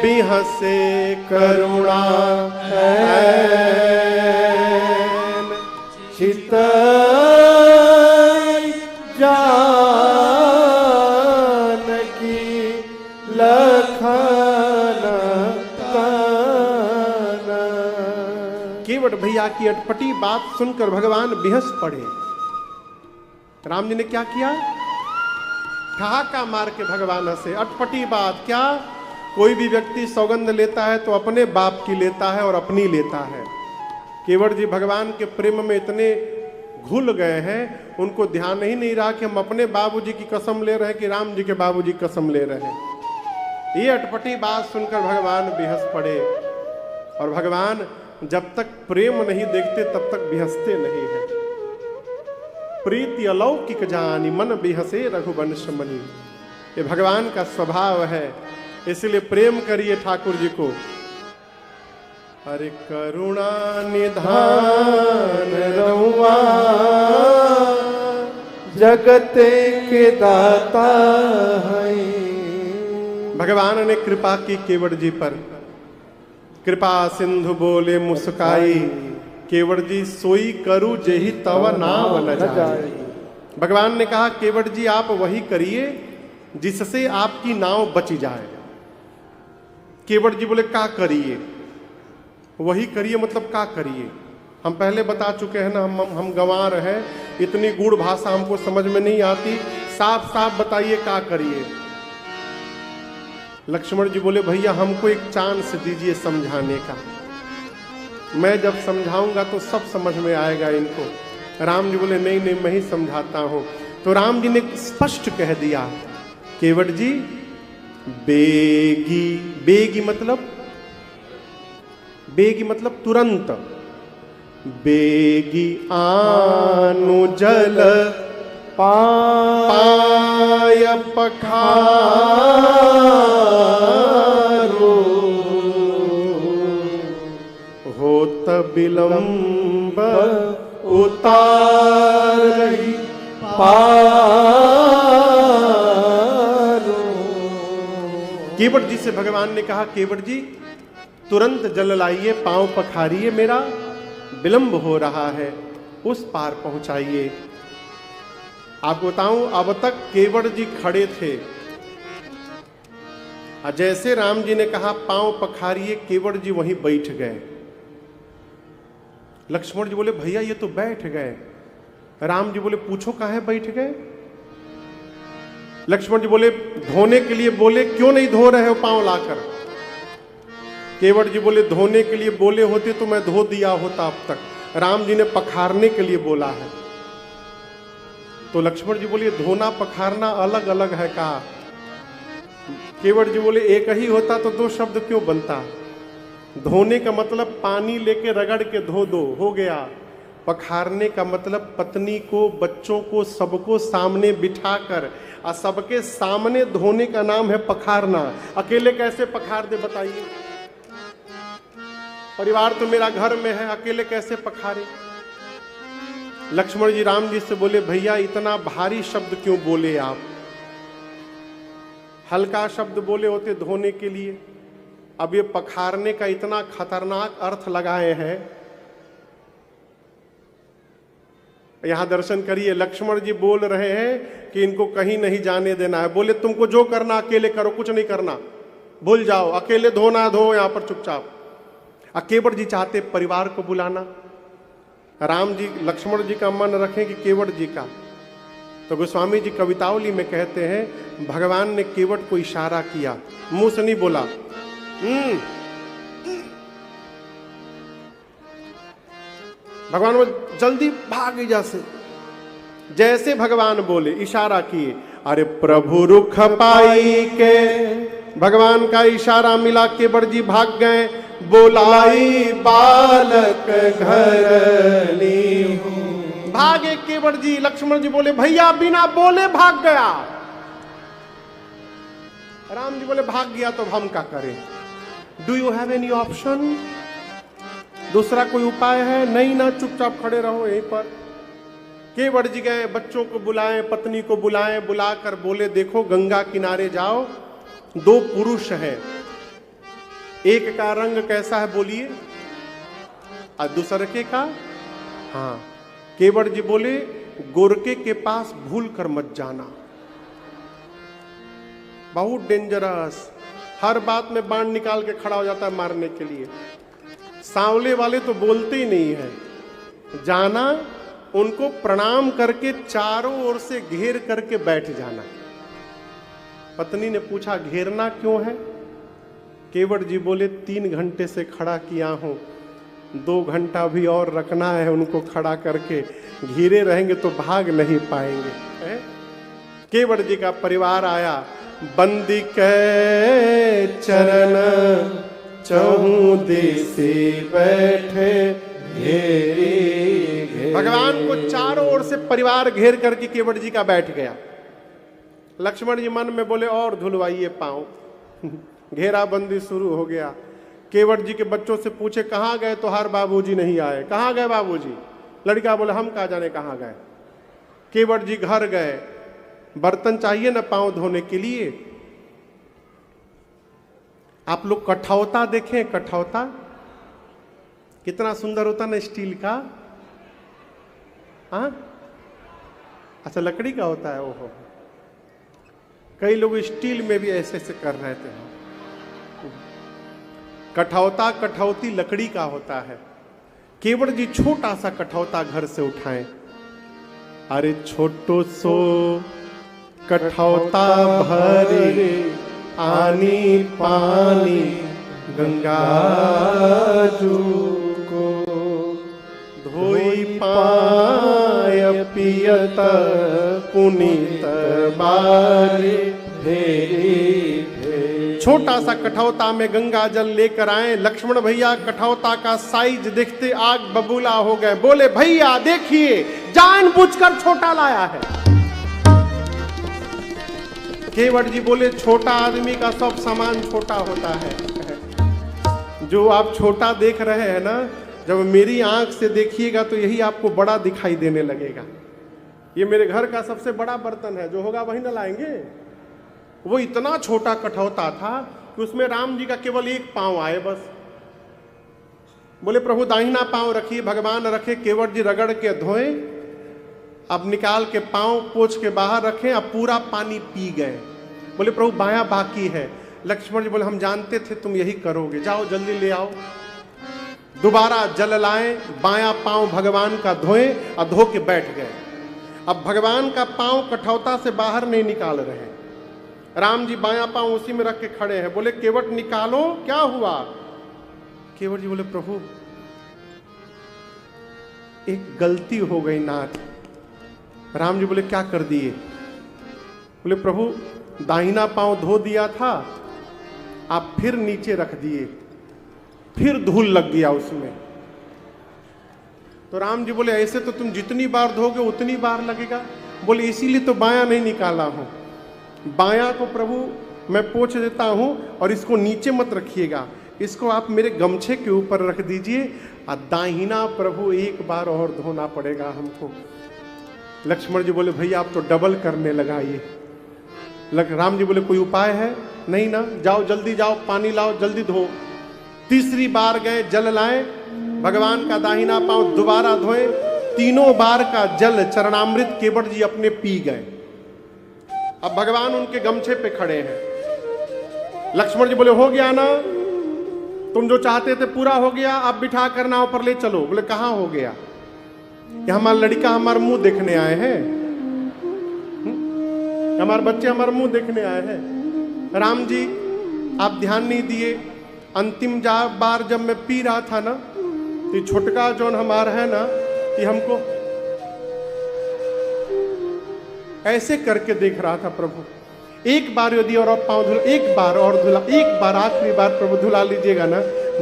बिहसे करुणा चित जानकी लखन तन। केवट भैया की अटपटी बात सुनकर भगवान बिहस पड़े। राम जी ने क्या किया? ठहाका मार के भगवान हंसे। अटपटी बात क्या? कोई भी व्यक्ति सौगंध लेता है तो अपने बाप की लेता है और अपनी लेता है। केवट जी भगवान के प्रेम में इतने घुल गए हैं, उनको ध्यान ही नहीं रहा कि हम अपने बाबूजी की कसम ले रहे हैं कि राम जी के बाबूजी की कसम ले रहे हैं। ये अटपटी बात सुनकर भगवान बेहस पड़े, और भगवान जब तक प्रेम नहीं देखते तब तक बेहसते नहीं है। प्रीति अलौकिक जानी मन बेहसे रघुवंश मणि, ये भगवान का स्वभाव है, इसलिए प्रेम करिए ठाकुर जी को। अरे करुणा निधान रहुआ जगते के दाता है। भगवान ने कृपा की केवट जी पर, कृपा सिंधु बोले मुस्काई, केवट जी सोई करू जेहि तव नाम न जाए। भगवान ने कहा केवट जी आप वही करिए जिससे आपकी नाव बच जाए। केवट जी बोले क्या करिए? वही करिए मतलब क्या करिए? हम पहले बता चुके हैं ना, हम गंवार हैं, इतनी गूढ़ भाषा हमको समझ में नहीं आती, साफ साफ बताइए क्या करिए। लक्ष्मण जी बोले भैया हमको एक चांस दीजिए समझाने का, मैं जब समझाऊंगा तो सब समझ में आएगा इनको। राम जी बोले नहीं नहीं मैं ही समझाता हूं। तो राम जी ने स्पष्ट कह दिया केवट जी बेगी, बेगी मतलब तुरंत, बेगी आनु जल पाय पखारो होत विलंब उतारहि पारो। केवट जी से भगवान ने कहा, केवट जी तुरंत जल लाइए, पांव पखारिए, मेरा विलंब हो रहा है, उस पार पहुंचाइए। आपको बताऊं, अब तक केवट जी खड़े थे, जैसे राम जी ने कहा पांव पखारिए, केवट जी वहीं बैठ गए। लक्ष्मण जी बोले, भैया ये तो बैठ गए। राम जी बोले, पूछो काहे बैठ गए। लक्ष्मण जी बोले, धोने के लिए बोले, क्यों नहीं धो रहे हो पांव लाकर। केवट जी बोले, धोने के लिए बोले होते तो मैं धो दिया होता अब तक, राम जी ने पखारने के लिए बोला है। तो लक्ष्मण जी बोले, धोना पखारना अलग अलग है कहा। केवट जी बोले, एक ही होता तो दो शब्द क्यों बनता। धोने का मतलब पानी लेके रगड़ के धो दो, हो गया। पखारने का मतलब पत्नी को, बच्चों को, सबको सामने बिठाकर और सबके सामने धोने का नाम है पखारना। अकेले कैसे पखार दे बताइए। परिवार तो मेरा घर में है, अकेले कैसे पखारे। लक्ष्मण जी राम जी से बोले, भैया इतना भारी शब्द क्यों बोले आप, हल्का शब्द बोले होते धोने के लिए। अब ये पखारने का इतना खतरनाक अर्थ लगाए हैं। यहां दर्शन करिए, लक्ष्मण जी बोल रहे हैं कि इनको कहीं नहीं जाने देना है। बोले, तुमको जो करना अकेले करो, कुछ नहीं करना, भूल जाओ, अकेले धोना धो यहां पर चुपचाप। केवट जी चाहते परिवार को बुलाना। राम जी लक्ष्मण जी का मन रखें कि केवट जी का। तो गोस्वामी जी कवितावली में कहते हैं, भगवान ने केवट को इशारा किया, मुंह से नहीं बोला। भगवान वो जल्दी भाग जा से, जैसे भगवान बोले इशारा किए, अरे प्रभु रुख पाई के, भगवान का इशारा मिला, केवट जी भाग गए। बोलाई बालक घर ली, भागे केवट जी। लक्ष्मण जी बोले, भैया बिना बोले भाग गया। राम जी बोले, भाग गया तो हम क्या करें। Do you have any option, दूसरा कोई उपाय है। नहीं ना, चुपचाप खड़े रहो यहीं पर। केवट जी गए, बच्चों को बुलाएं, पत्नी को बुलाएं, बुलाकर बोले, देखो गंगा किनारे जाओ, दो पुरुष हैं, एक का रंग कैसा है बोलिए, और दूसरे का, हाँ। केवट जी बोले, गोरके के पास भूल कर मत जाना, बहुत डेंजरस, हर बात में बाण निकाल के खड़ा हो जाता है मारने के लिए। सांवले वाले तो बोलते ही नहीं है। जाना, उनको प्रणाम करके चारों ओर से घेर करके बैठ जाना। पत्नी ने पूछा, घेरना क्यों है। केवट जी बोले, 3 घंटे से खड़ा किया हूं, 2 घंटा भी और रखना है उनको खड़ा करके, घिरे रहेंगे तो भाग नहीं पाएंगे। केवट जी का परिवार आया, बंदी के चरण चहु दिशि बैठे घेरी। भगवान को चारों ओर से परिवार घेर करके केवट जी का बैठ गया। लक्ष्मण जी मन में बोले, और धुलवाइए पांव। घेराबंदी शुरू हो गया। केवट जी के बच्चों से पूछे, कहाँ गए तुम्हारे बाबूजी नहीं आए, कहाँ गए बाबूजी। लड़का बोले, हम कहाँ जाने कहाँ गए। केवट जी घर गए, बर्तन चाहिए ना पांव धोने के लिए। आप लोग कठौता देखें, कठौता कितना सुंदर होता ना, स्टील का। हाँ, अच्छा लकड़ी का होता है। ओहो, कई लोग स्टील में भी ऐसे ऐसे कर रहे थे। कठौता, कठौती लकड़ी का होता है। केवट जी छोटा सा कठौता घर से उठाएं। अरे छोटो सो कठौता भरे, आनी पानी गंगा जू को, धोई पाय पियत पुनीत बारे भेरी। छोटा सा कठौता में गंगा जल लेकर आए। लक्ष्मण भैया कठौता का साइज देखते आग बबूला हो गए। बोले, भैया देखिए, जानबूझकर छोटा लाया है। केवट जी बोले छोटा आदमी का सब सामान छोटा होता है। जो आप छोटा देख रहे हैं ना, जब मेरी आंख से देखिएगा तो यही आपको बड़ा दिखाई देने लगेगा। ये मेरे घर का सबसे बड़ा बर्तन है, जो होगा वही ना लाएंगे। वो इतना छोटा कठौता था कि उसमें राम जी का केवल एक पांव आए बस। बोले प्रभु दाहिना पांव रखिए, भगवान रखे, केवट जी रगड़ के धोए, अब निकाल के पांव पोंछ के बाहर रखें, अब पूरा पानी पी गए। बोले प्रभु बायां बाकी है। लक्ष्मण जी बोले हम जानते थे तुम यही करोगे, जाओ जल्दी ले आओ। दोबारा जल लाए, बायां पांव भगवान का धोए और धो के बैठ गए। अब भगवान का पांव कठौता से बाहर नहीं निकाल रहे। राम जी बायां पांव उसी में रख के खड़े हैं। बोले केवट निकालो, क्या हुआ? केवट जी बोले प्रभु एक गलती हो गई नाथ। राम जी बोले क्या कर दिए? बोले प्रभु दाहिना पांव धो दिया था, आप फिर नीचे रख दिए, फिर धूल लग गया उसमें। तो राम जी बोले ऐसे तो तुम जितनी बार धोगे उतनी बार लगेगा। बोले इसीलिए तो बायां नहीं निकाला हूं। बायां को प्रभु मैं पोंछ देता हूं और इसको नीचे मत रखिएगा, इसको आप मेरे गमछे के ऊपर रख दीजिए और दाहिना प्रभु एक बार और धोना पड़ेगा हमको। लक्ष्मण जी बोले भैया आप तो डबल करने लगा ये। राम जी बोले कोई उपाय है? नहीं ना, जाओ जल्दी जाओ, पानी लाओ, जल्दी धो। तीसरी बार गए, जल लाए, भगवान का दाहिना पांव दोबारा धोए, तीनों बार का जल चरणामृत केवट जी अपने पी गए। अब भगवान उनके गमछे पे खड़े हैं। लक्ष्मण जी बोले हो गया ना, तुम जो चाहते थे पूरा हो गया, अब बिठा कर नाव पर ले चलो। बोले कहां हो गया? हमारा लड़का हमारा मुंह देखने आए हैं, हमारे बच्चे हमारा मुंह देखने आए हैं। राम जी आप ध्यान नहीं दिए, अंतिम बार जब मैं पी रहा था ना, तो छोटका जौन हमारा है ना, ये हमको ऐसे करके देख रहा था। प्रभु एक बार यदि और पांव धुला, एक बार और धुला, एक बार आखिरी बार प्रभु धुला लीजिएगा ना,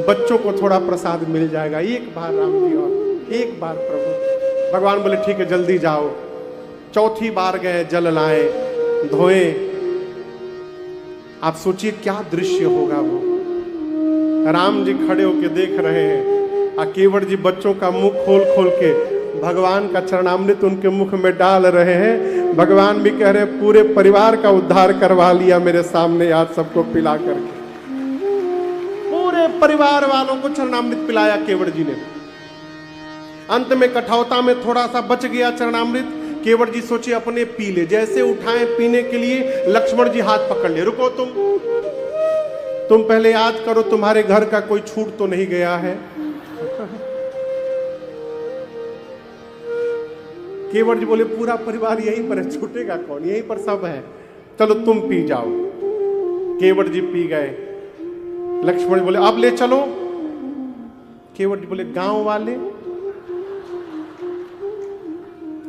बच्चों को थोड़ा प्रसाद मिल जाएगा। एक बार राम जी और एक बार प्रभु। भगवान बोले ठीक है जल्दी जाओ। चौथी बार गए, जल लाए, धोए। आप सोचिए क्या दृश्य होगा वो। राम जी खड़े होके देख रहे हैं और केवट जी बच्चों का मुंह खोल खोल के भगवान का चरणामृत उनके मुख में डाल रहे हैं। भगवान भी कह रहे पूरे परिवार का उद्धार करवा लिया मेरे सामने आज सबको पिला करके। पूरे परिवार वालों को चरणामृत पिलाया केवट जी ने। अंत में कठौता में थोड़ा सा बच गया चरणामृत। केवट जी सोचे अपने पी ले, जैसे उठाए पीने के लिए लक्ष्मण जी हाथ पकड़ ले, रुको तुम पहले याद करो तुम्हारे घर का कोई छूट तो नहीं गया है। केवट जी बोले पूरा परिवार यहीं पर है, छूटेगा कौन, यहीं पर सब है, चलो तुम पी जाओ। केवट जी पी गए। लक्ष्मण जी बोले अब ले चलो। केवट जी बोले गांव वाले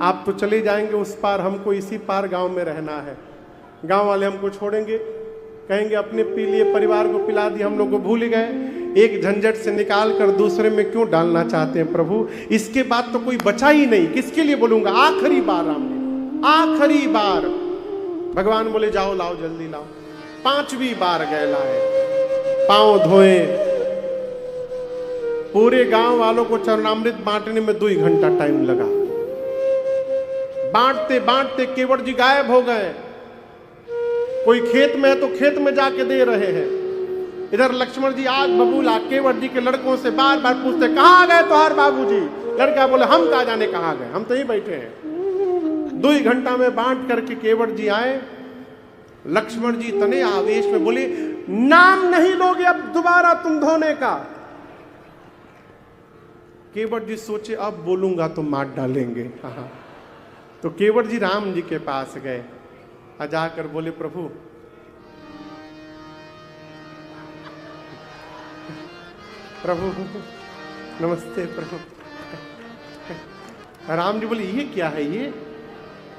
आप तो चले जाएंगे उस पार, हमको इसी पार गांव में रहना है। गांव वाले हमको छोड़ेंगे, कहेंगे अपने पी लिए, परिवार को पिला दिया, हम लोग को भूल गए। एक झंझट से निकाल कर दूसरे में क्यों डालना चाहते हैं प्रभु? इसके बाद तो कोई बचा ही नहीं, किसके लिए बोलूंगा? आखिरी बार राम जी, आखिरी बार। भगवान बोले जाओ लाओ जल्दी लाओ। पांचवी बार गए, लाए, पांव धोए। पूरे गांव वालों को चरणामृत बांटने में 2 घंटा टाइम लगा। बांटते बांटते केवट जी गायब हो गए। कोई खेत में है तो खेत में जाके दे रहे हैं। इधर लक्ष्मण जी आग बबूला केवट जी के लड़कों से बार बार पूछते कहां गए तुम्हारे बाबूजी? लड़का बोले हम कहा जाने कहां गए, हम तो ही बैठे हैं। 2 घंटा में बांट करके केवट जी आए। लक्ष्मण जी तने आवेश में बोले नाम नहीं लोगे अब दोबारा तुम धोने का। केवट जी सोचे अब बोलूंगा तो मार डालेंगे। हाँ, तो केवट जी राम जी के पास गए, जाकर बोले प्रभु प्रभु नमस्ते प्रभु। राम जी बोले ये क्या है ये?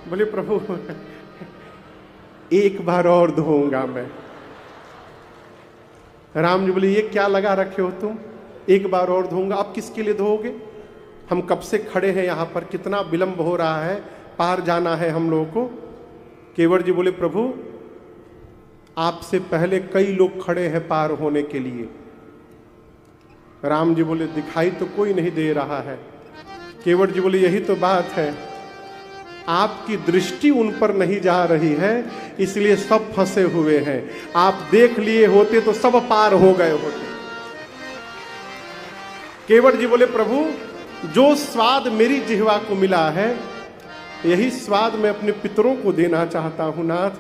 बोले प्रभु एक बार और धोऊंगा मैं। राम जी बोले ये क्या लगा रखे हो तुम, एक बार और धोऊंगा? अब किसके लिए धोओगे? हम कब से खड़े हैं यहाँ पर, कितना विलंब हो रहा है, पार जाना है हम लोगों को। केवट जी बोले प्रभु आपसे पहले कई लोग खड़े हैं पार होने के लिए। राम जी बोले दिखाई तो कोई नहीं दे रहा है। केवट जी बोले यही तो बात है, आपकी दृष्टि उन पर नहीं जा रही है, इसलिए सब फंसे हुए हैं। आप देख लिए होते तो सब पार हो गए होते। केवट जी बोले प्रभु, जो स्वाद मेरी जिह्वा को मिला है, यही स्वाद मैं अपने पितरों को देना चाहता हूं नाथ।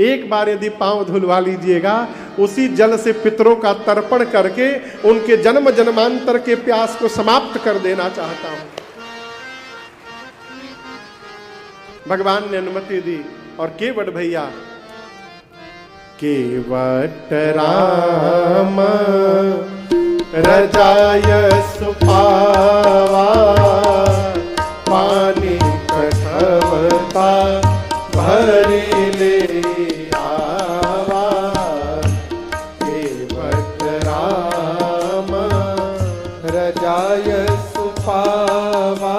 एक बार यदि पांव धुलवा लीजिएगा, उसी जल से पितरों का तर्पण करके उनके जन्म जन्मांतर के प्यास को समाप्त कर देना चाहता हूं। भगवान ने अनुमति दी और केवट भैया, केवट राम रजाय सुपावा, पानी कठवता भरी ले आवा। केवट राम रजाय सुपावा,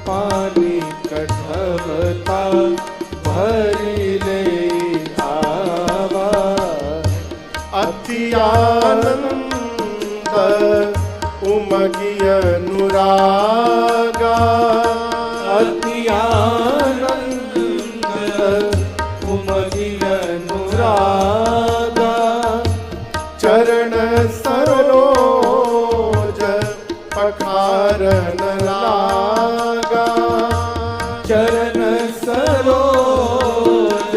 पानी कठवता भरी ले आवा। अति आनंद उमगी अनुरागा, अति आनंद उमगी अनुरागा। चरण सरोज पखारन लागा, चरण सरोज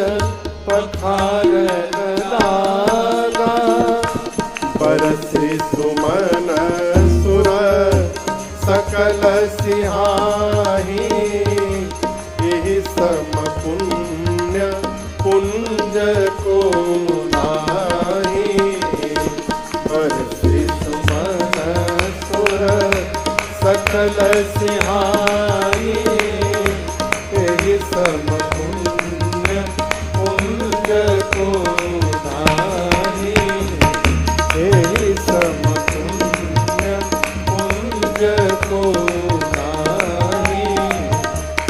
पखारन लागा। बरसि सुमन सुर सकल सिहाही, यही सम पुण्य पुंज को नाही। बरसि सुमन सुर सकल सिहाई, यही सम पुण्य पुंज को नाही। यही सम पुण्य पुंज को नाही।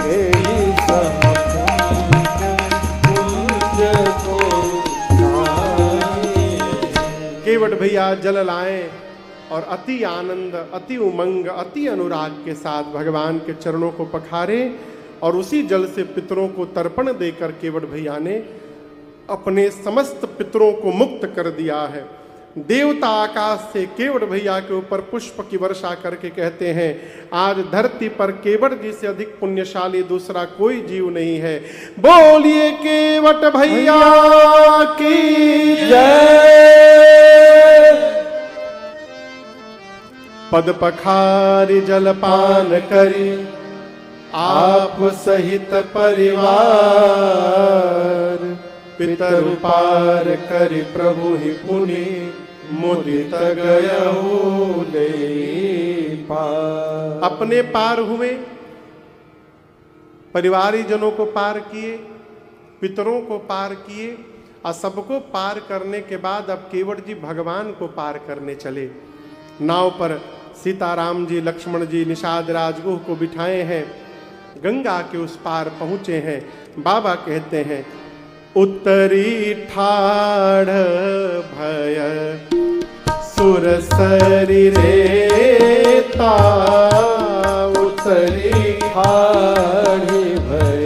यही सम पुण्य पुंज को नाही। केवट भैया जल लाए और अति आनंद, अति उमंग, अति अनुराग के साथ भगवान के चरणों को पखारे और उसी जल से पितरों को तर्पण देकर केवट भैया ने अपने समस्त पितरों को मुक्त कर दिया है। देवता आकाश से केवट भैया के ऊपर पुष्प की वर्षा करके कहते हैं, आज धरती पर केवट जी से अधिक पुण्यशाली दूसरा कोई जीव नहीं है। बोलिए केवट भैया की जय। पद पखारि जलपान करी आप सहित परिवार, पितर पार करि प्रभु ही पुनि मुदित गयहु ले पार। अपने पार हुए, परिवारीजनों को पार किए, पितरों को पार किए और सबको पार करने के बाद अब केवट जी भगवान को पार करने चले। नाव पर सीताराम जी, लक्ष्मण जी, निषाद राजगुह को बिठाए हैं, गंगा के उस पार पहुंचे हैं। बाबा कहते हैं, उत्तरी ठाढ़ भय सुरसरी रेता, उत्तरी ठाढ़ भय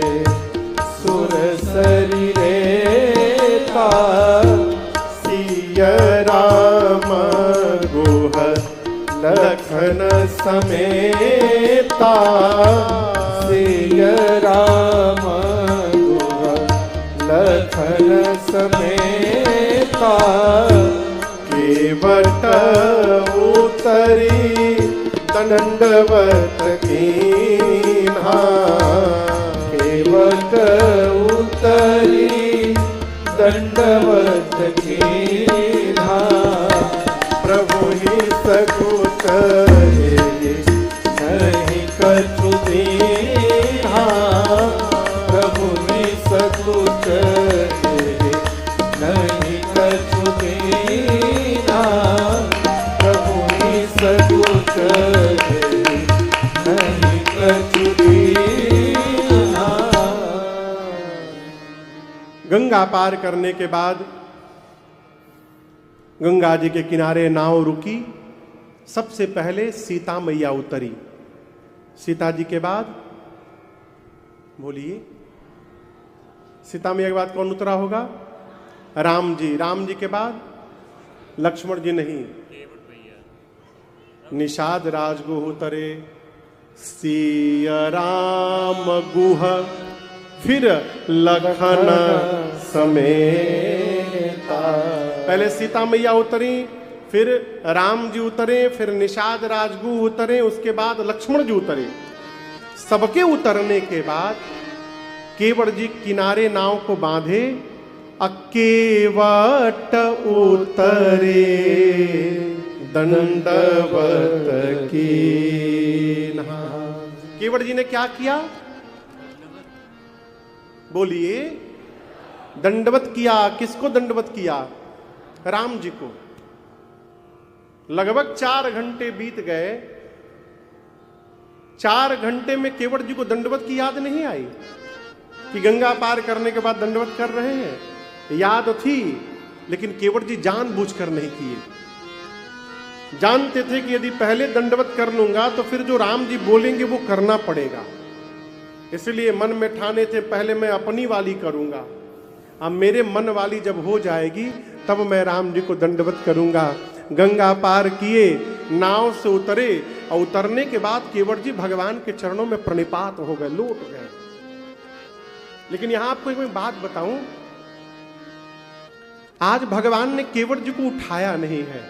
सुरसरी रेता। सिय राम गुह लखन समेता, सिय राम गुह लखन समेता। केवट उतरी दंडवत कीन्हा, केवट उतरी दंडवत कीन्हा। प्रभु ही सकुच नहीं कछु दीन्हा, प्रभु ही सकुच नहीं कछु दीन्हा, प्रभु ही सकुच नहीं कछु दीन्हा। गंगा पार करने के बाद गंगा जी के किनारे नाव रुकी। सबसे पहले सीता मैया उतरी। सीता जी के बाद बोलिए, सीता मैया के बाद कौन उतरा होगा? राम जी। राम जी के बाद लक्ष्मण जी नहीं, निषाद राजगुह उतरे। सिया राम गुह फिर लखन समेता। पहले सीता मैया उतरी, फिर राम जी उतरे, फिर निषाद राजगुह उतरे, उसके बाद लक्ष्मण जी उतरे। सबके उतरने के बाद केवट जी किनारे नाव को बांधे, केवट उतरे दंडवत की। केवट जी ने क्या किया? बोलिए, दंडवत किया। किसको दंडवत किया? राम जी को। लगभग 4 घंटे बीत गए। 4 घंटे में केवट जी को दंडवत की याद नहीं आई कि गंगा पार करने के बाद दंडवत कर रहे हैं? याद थी, लेकिन केवट जी जानबूझकर नहीं किए। जानते थे कि यदि पहले दंडवत कर लूंगा तो फिर जो राम जी बोलेंगे वो करना पड़ेगा। इसलिए मन में ठाने थे पहले मैं अपनी वाली करूंगा, अब मेरे मन वाली जब हो जाएगी तब मैं राम जी को दंडवत करूंगा। गंगा पार किए, नाव से उतरे, और उतरने के बाद केवट जी भगवान के चरणों में प्रणिपात हो गए, लौट गए। लेकिन यहां आपको एक बात बताऊं, आज भगवान ने केवट जी को उठाया नहीं है।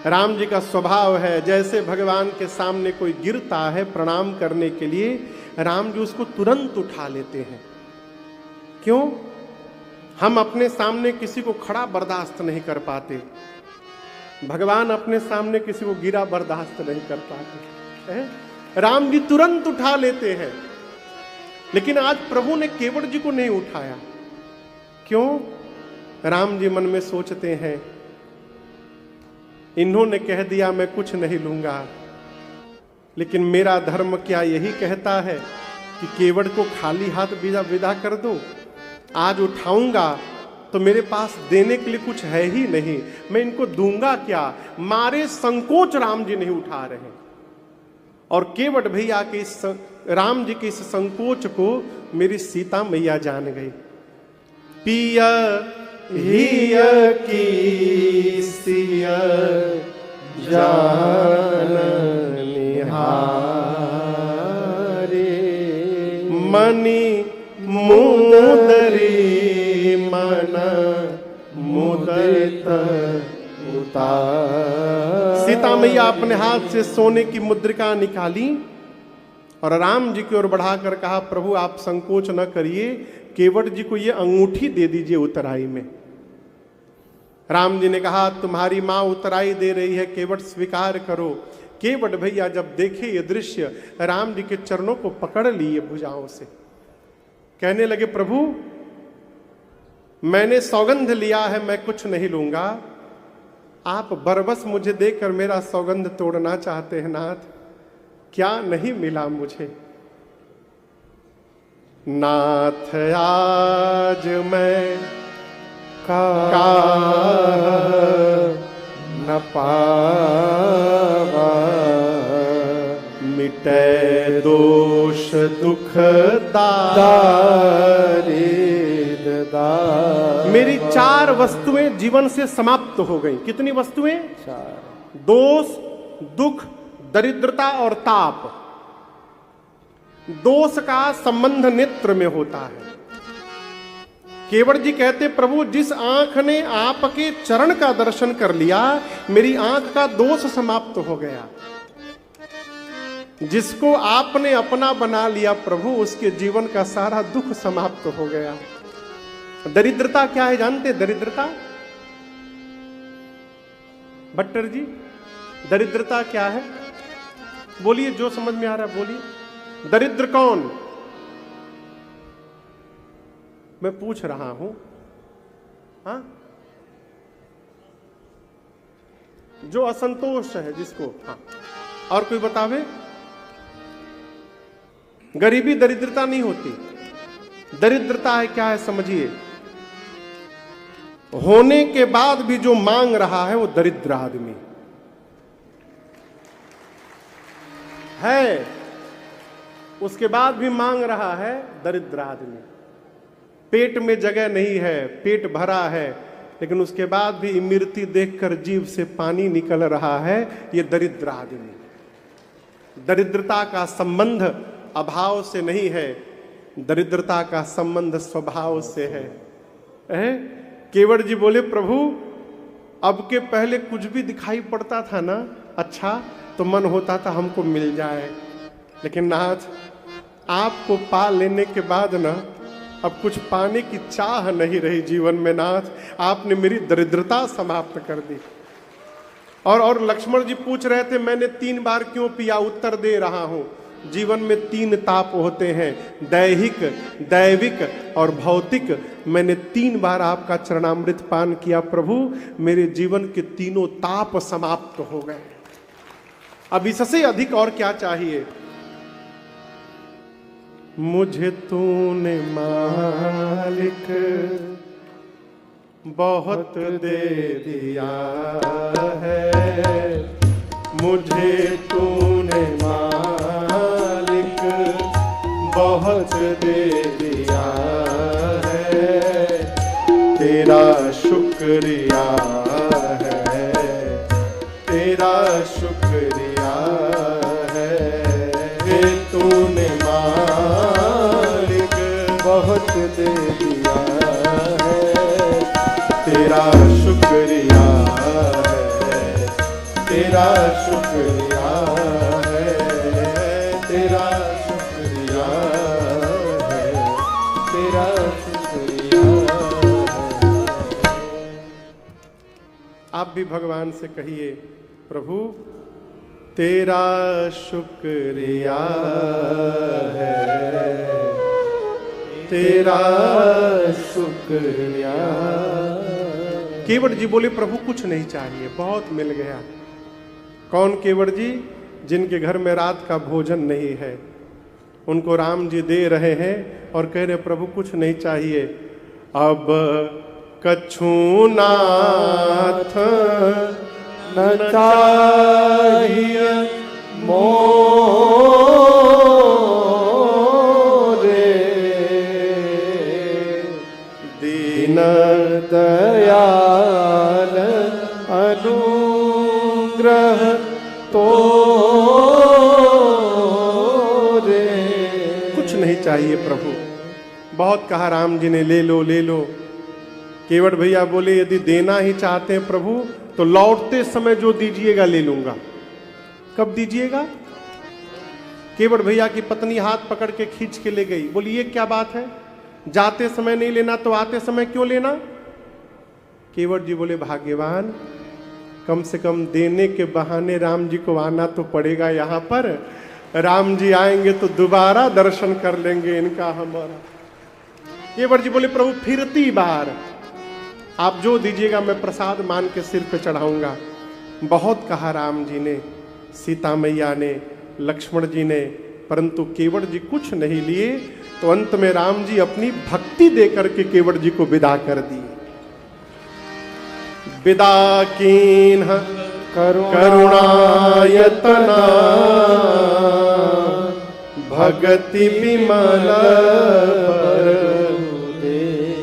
राम जी का स्वभाव है, जैसे भगवान के सामने कोई गिरता है प्रणाम करने के लिए, राम जी उसको तुरंत उठा लेते हैं। क्यों? हम अपने सामने किसी को खड़ा बर्दाश्त नहीं कर पाते, भगवान अपने सामने किसी को गिरा बर्दाश्त नहीं कर पाते हैं? राम जी तुरंत उठा लेते हैं। लेकिन आज प्रभु ने केवट जी को नहीं उठाया। क्यों? राम जी मन में सोचते हैं, इन्होंने कह दिया मैं कुछ नहीं लूंगा, लेकिन मेरा धर्म क्या यही कहता है कि केवट को खाली हाथ विदा कर दूं? आज उठाऊंगा तो मेरे पास देने के लिए कुछ है ही नहीं, मैं इनको दूंगा क्या? मारे संकोच राम जी नहीं उठा रहे। और केवट भैया के राम जी के इस संकोच को मेरी सीता मैया जान गई। पिया हिया की सिया जान निहारे, मणि मुदरी मन मुदित उतार। सीता मैया अपने हाथ से सोने की मुद्रिका निकाली और राम जी की ओर बढ़ाकर कहा, प्रभु आप संकोच न करिए, केवट जी को ये अंगूठी दे दीजिए उतराई में। राम जी ने कहा, तुम्हारी मां उतराई दे रही है, केवट स्वीकार करो। केवट भैया जब देखे ये दृश्य, राम जी के चरणों को पकड़ लिए भुजाओं से, कहने लगे, प्रभु मैंने सौगंध लिया है, मैं कुछ नहीं लूंगा, आप बरबस मुझे देकर मेरा सौगंध तोड़ना चाहते हैं नाथ, क्या नहीं मिला मुझे? नाथ आज मैं का न पावा, मिटे दोष दुख दारिद। मेरी 4 वस्तुएं जीवन से समाप्त हो गई। कितनी वस्तुएं? 4। दोष, दुख, दरिद्रता और ताप। दोष का संबंध नेत्र में होता है। केवट जी कहते, प्रभु जिस आंख ने आपके चरण का दर्शन कर लिया, मेरी आंख का दोष समाप्त हो गया। जिसको आपने अपना बना लिया प्रभु, उसके जीवन का सारा दुख समाप्त हो गया। दरिद्रता क्या है जानते? दरिद्रता, भट्टर जी, दरिद्रता क्या है? बोलिए, जो समझ में आ रहा है बोलिए। दरिद्र कौन? मैं पूछ रहा हूं। हाँ, जो असंतोष है जिसको। हाँ, और कोई बतावे? गरीबी दरिद्रता नहीं होती। दरिद्रता है क्या है समझिए, होने के बाद भी जो मांग रहा है वो दरिद्र आदमी है, उसके बाद भी मांग रहा है दरिद्र आदमी। पेट में जगह नहीं है, पेट भरा है, लेकिन उसके बाद भी इमरती देखकर जीभ से पानी निकल रहा है, ये दरिद्र आदमी। दरिद्रता का संबंध अभाव से नहीं है, दरिद्रता का संबंध स्वभाव से है। केवट जी बोले प्रभु अब के पहले कुछ भी दिखाई पड़ता था ना अच्छा, तो मन होता था हमको मिल जाए, लेकिन नाथ आपको पा लेने के बाद ना अब कुछ पाने की चाह नहीं रही जीवन में। नाथ आपने मेरी दरिद्रता समाप्त कर दी। और लक्ष्मण जी पूछ रहे थे मैंने 3 बार क्यों पिया, उत्तर दे रहा हूं, जीवन में 3 ताप होते हैं, दैहिक, दैविक और भौतिक। मैंने 3 बार आपका चरणामृत पान किया प्रभु, मेरे जीवन के तीनों ताप समाप्त हो गए। अब इससे अधिक और क्या चाहिए। मुझे तूने मालिक बहुत दे दिया है, मुझे तूने मालिक बहुत दे दिया है, तेरा शुक्रिया है, तेरा शुक्रिया है, तूने मालिक बहुत दे दिया है, तेरा शुक्रिया है, तेरा शुक्रिया है, तेरा शुक्रिया है, तेरा शुक्रिया है। आप भी भगवान से कहिए प्रभु तेरा शुक्रिया है, तेरा शुक्रिया। केवट जी बोले प्रभु कुछ नहीं चाहिए, बहुत मिल गया। कौन केवट जी? जिनके घर में रात का भोजन नहीं है, उनको राम जी दे रहे हैं और कह रहे प्रभु कुछ नहीं चाहिए। अब कछु नाथ न चाहिए मोरे, दीन दयाल अनुग्रह तो रे। कुछ नहीं चाहिए प्रभु, बहुत कहा राम जी ने ले लो ले लो। केवट भैया बोले यदि देना ही चाहते हैं प्रभु तो लौटते समय जो दीजिएगा ले लूंगा। कब दीजिएगा? केवट भैया की पत्नी हाथ पकड़ के खींच के ले गई, बोली ये क्या बात है, जाते समय नहीं लेना तो आते समय क्यों लेना? केवट जी बोले भाग्यवान, कम से कम देने के बहाने राम जी को आना तो पड़ेगा यहाँ पर। राम जी आएंगे तो दोबारा दर्शन कर लेंगे इनका हमारा। केवट जी बोले प्रभु फिरती बार आप जो दीजिएगा मैं प्रसाद मान के सिर पे चढ़ाऊंगा। बहुत कहा राम जी ने, सीता मैया ने, लक्ष्मण जी ने, परंतु केवट जी कुछ नहीं लिए। तो अंत में राम जी अपनी भक्ति देकर के केवट जी को विदा कर दी। विदा कीन करुणायतना भगति विमल।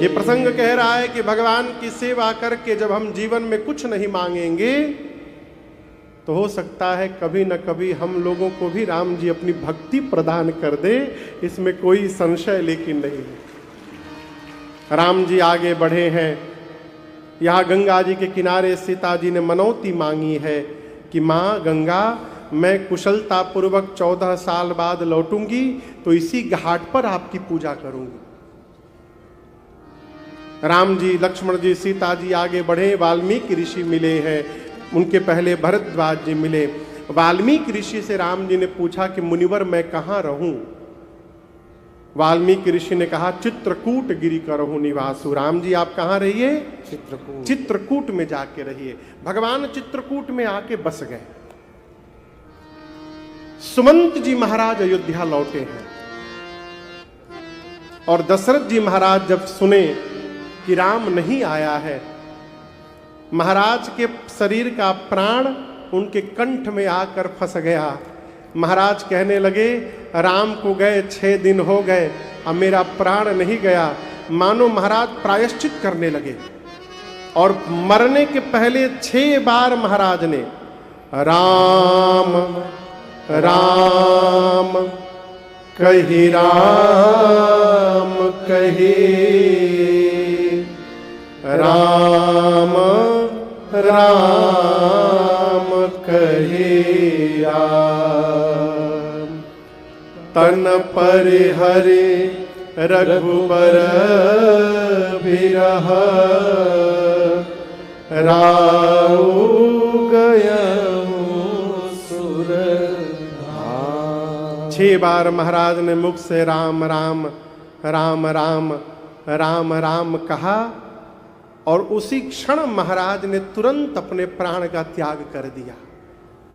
ये प्रसंग कह रहा है कि भगवान की सेवा करके जब हम जीवन में कुछ नहीं मांगेंगे तो हो सकता है कभी न कभी हम लोगों को भी राम जी अपनी भक्ति प्रदान कर दे, इसमें कोई संशय लेकिन नहीं है। राम जी आगे बढ़े हैं। यहाँ गंगा जी के किनारे सीता जी ने मनौती मांगी है कि माँ गंगा, मैं कुशलता पूर्वक 14 साल बाद लौटूंगी तो इसी घाट पर आपकी पूजा करूंगी। राम जी, लक्ष्मण जी, सीता जी आगे बढ़े। वाल्मीकि ऋषि मिले हैं, उनके पहले भरद्वाज जी मिले। वाल्मीकि ऋषि से राम जी ने पूछा कि मुनिवर मैं कहाँ रहूं? वाल्मीकि ऋषि ने कहा चित्रकूट गिरि करहु निवासु। राम जी आप कहाँ रहिए? चित्रकूट। चित्रकूट में जाके रहिए। भगवान चित्रकूट में आके बस गए। सुमंत जी महाराज अयोध्या लौटे हैं। और दशरथ जी महाराज जब सुने कि राम नहीं आया है, महाराज के शरीर का प्राण उनके कंठ में आकर फंस गया। महाराज कहने लगे, राम को गए 6 दिन हो गए, अब मेरा प्राण नहीं गया। मानो महाराज प्रायश्चित करने लगे और मरने के पहले 6 बार महाराज ने राम राम कही, राम कही, राम राम कही, राम। तन पर हरे रघुबर बिरह, राउ गयउ सुर धाम। 6 बार महाराज ने मुख से राम राम राम राम राम राम कहा और उसी क्षण महाराज ने तुरंत अपने प्राण का त्याग कर दिया।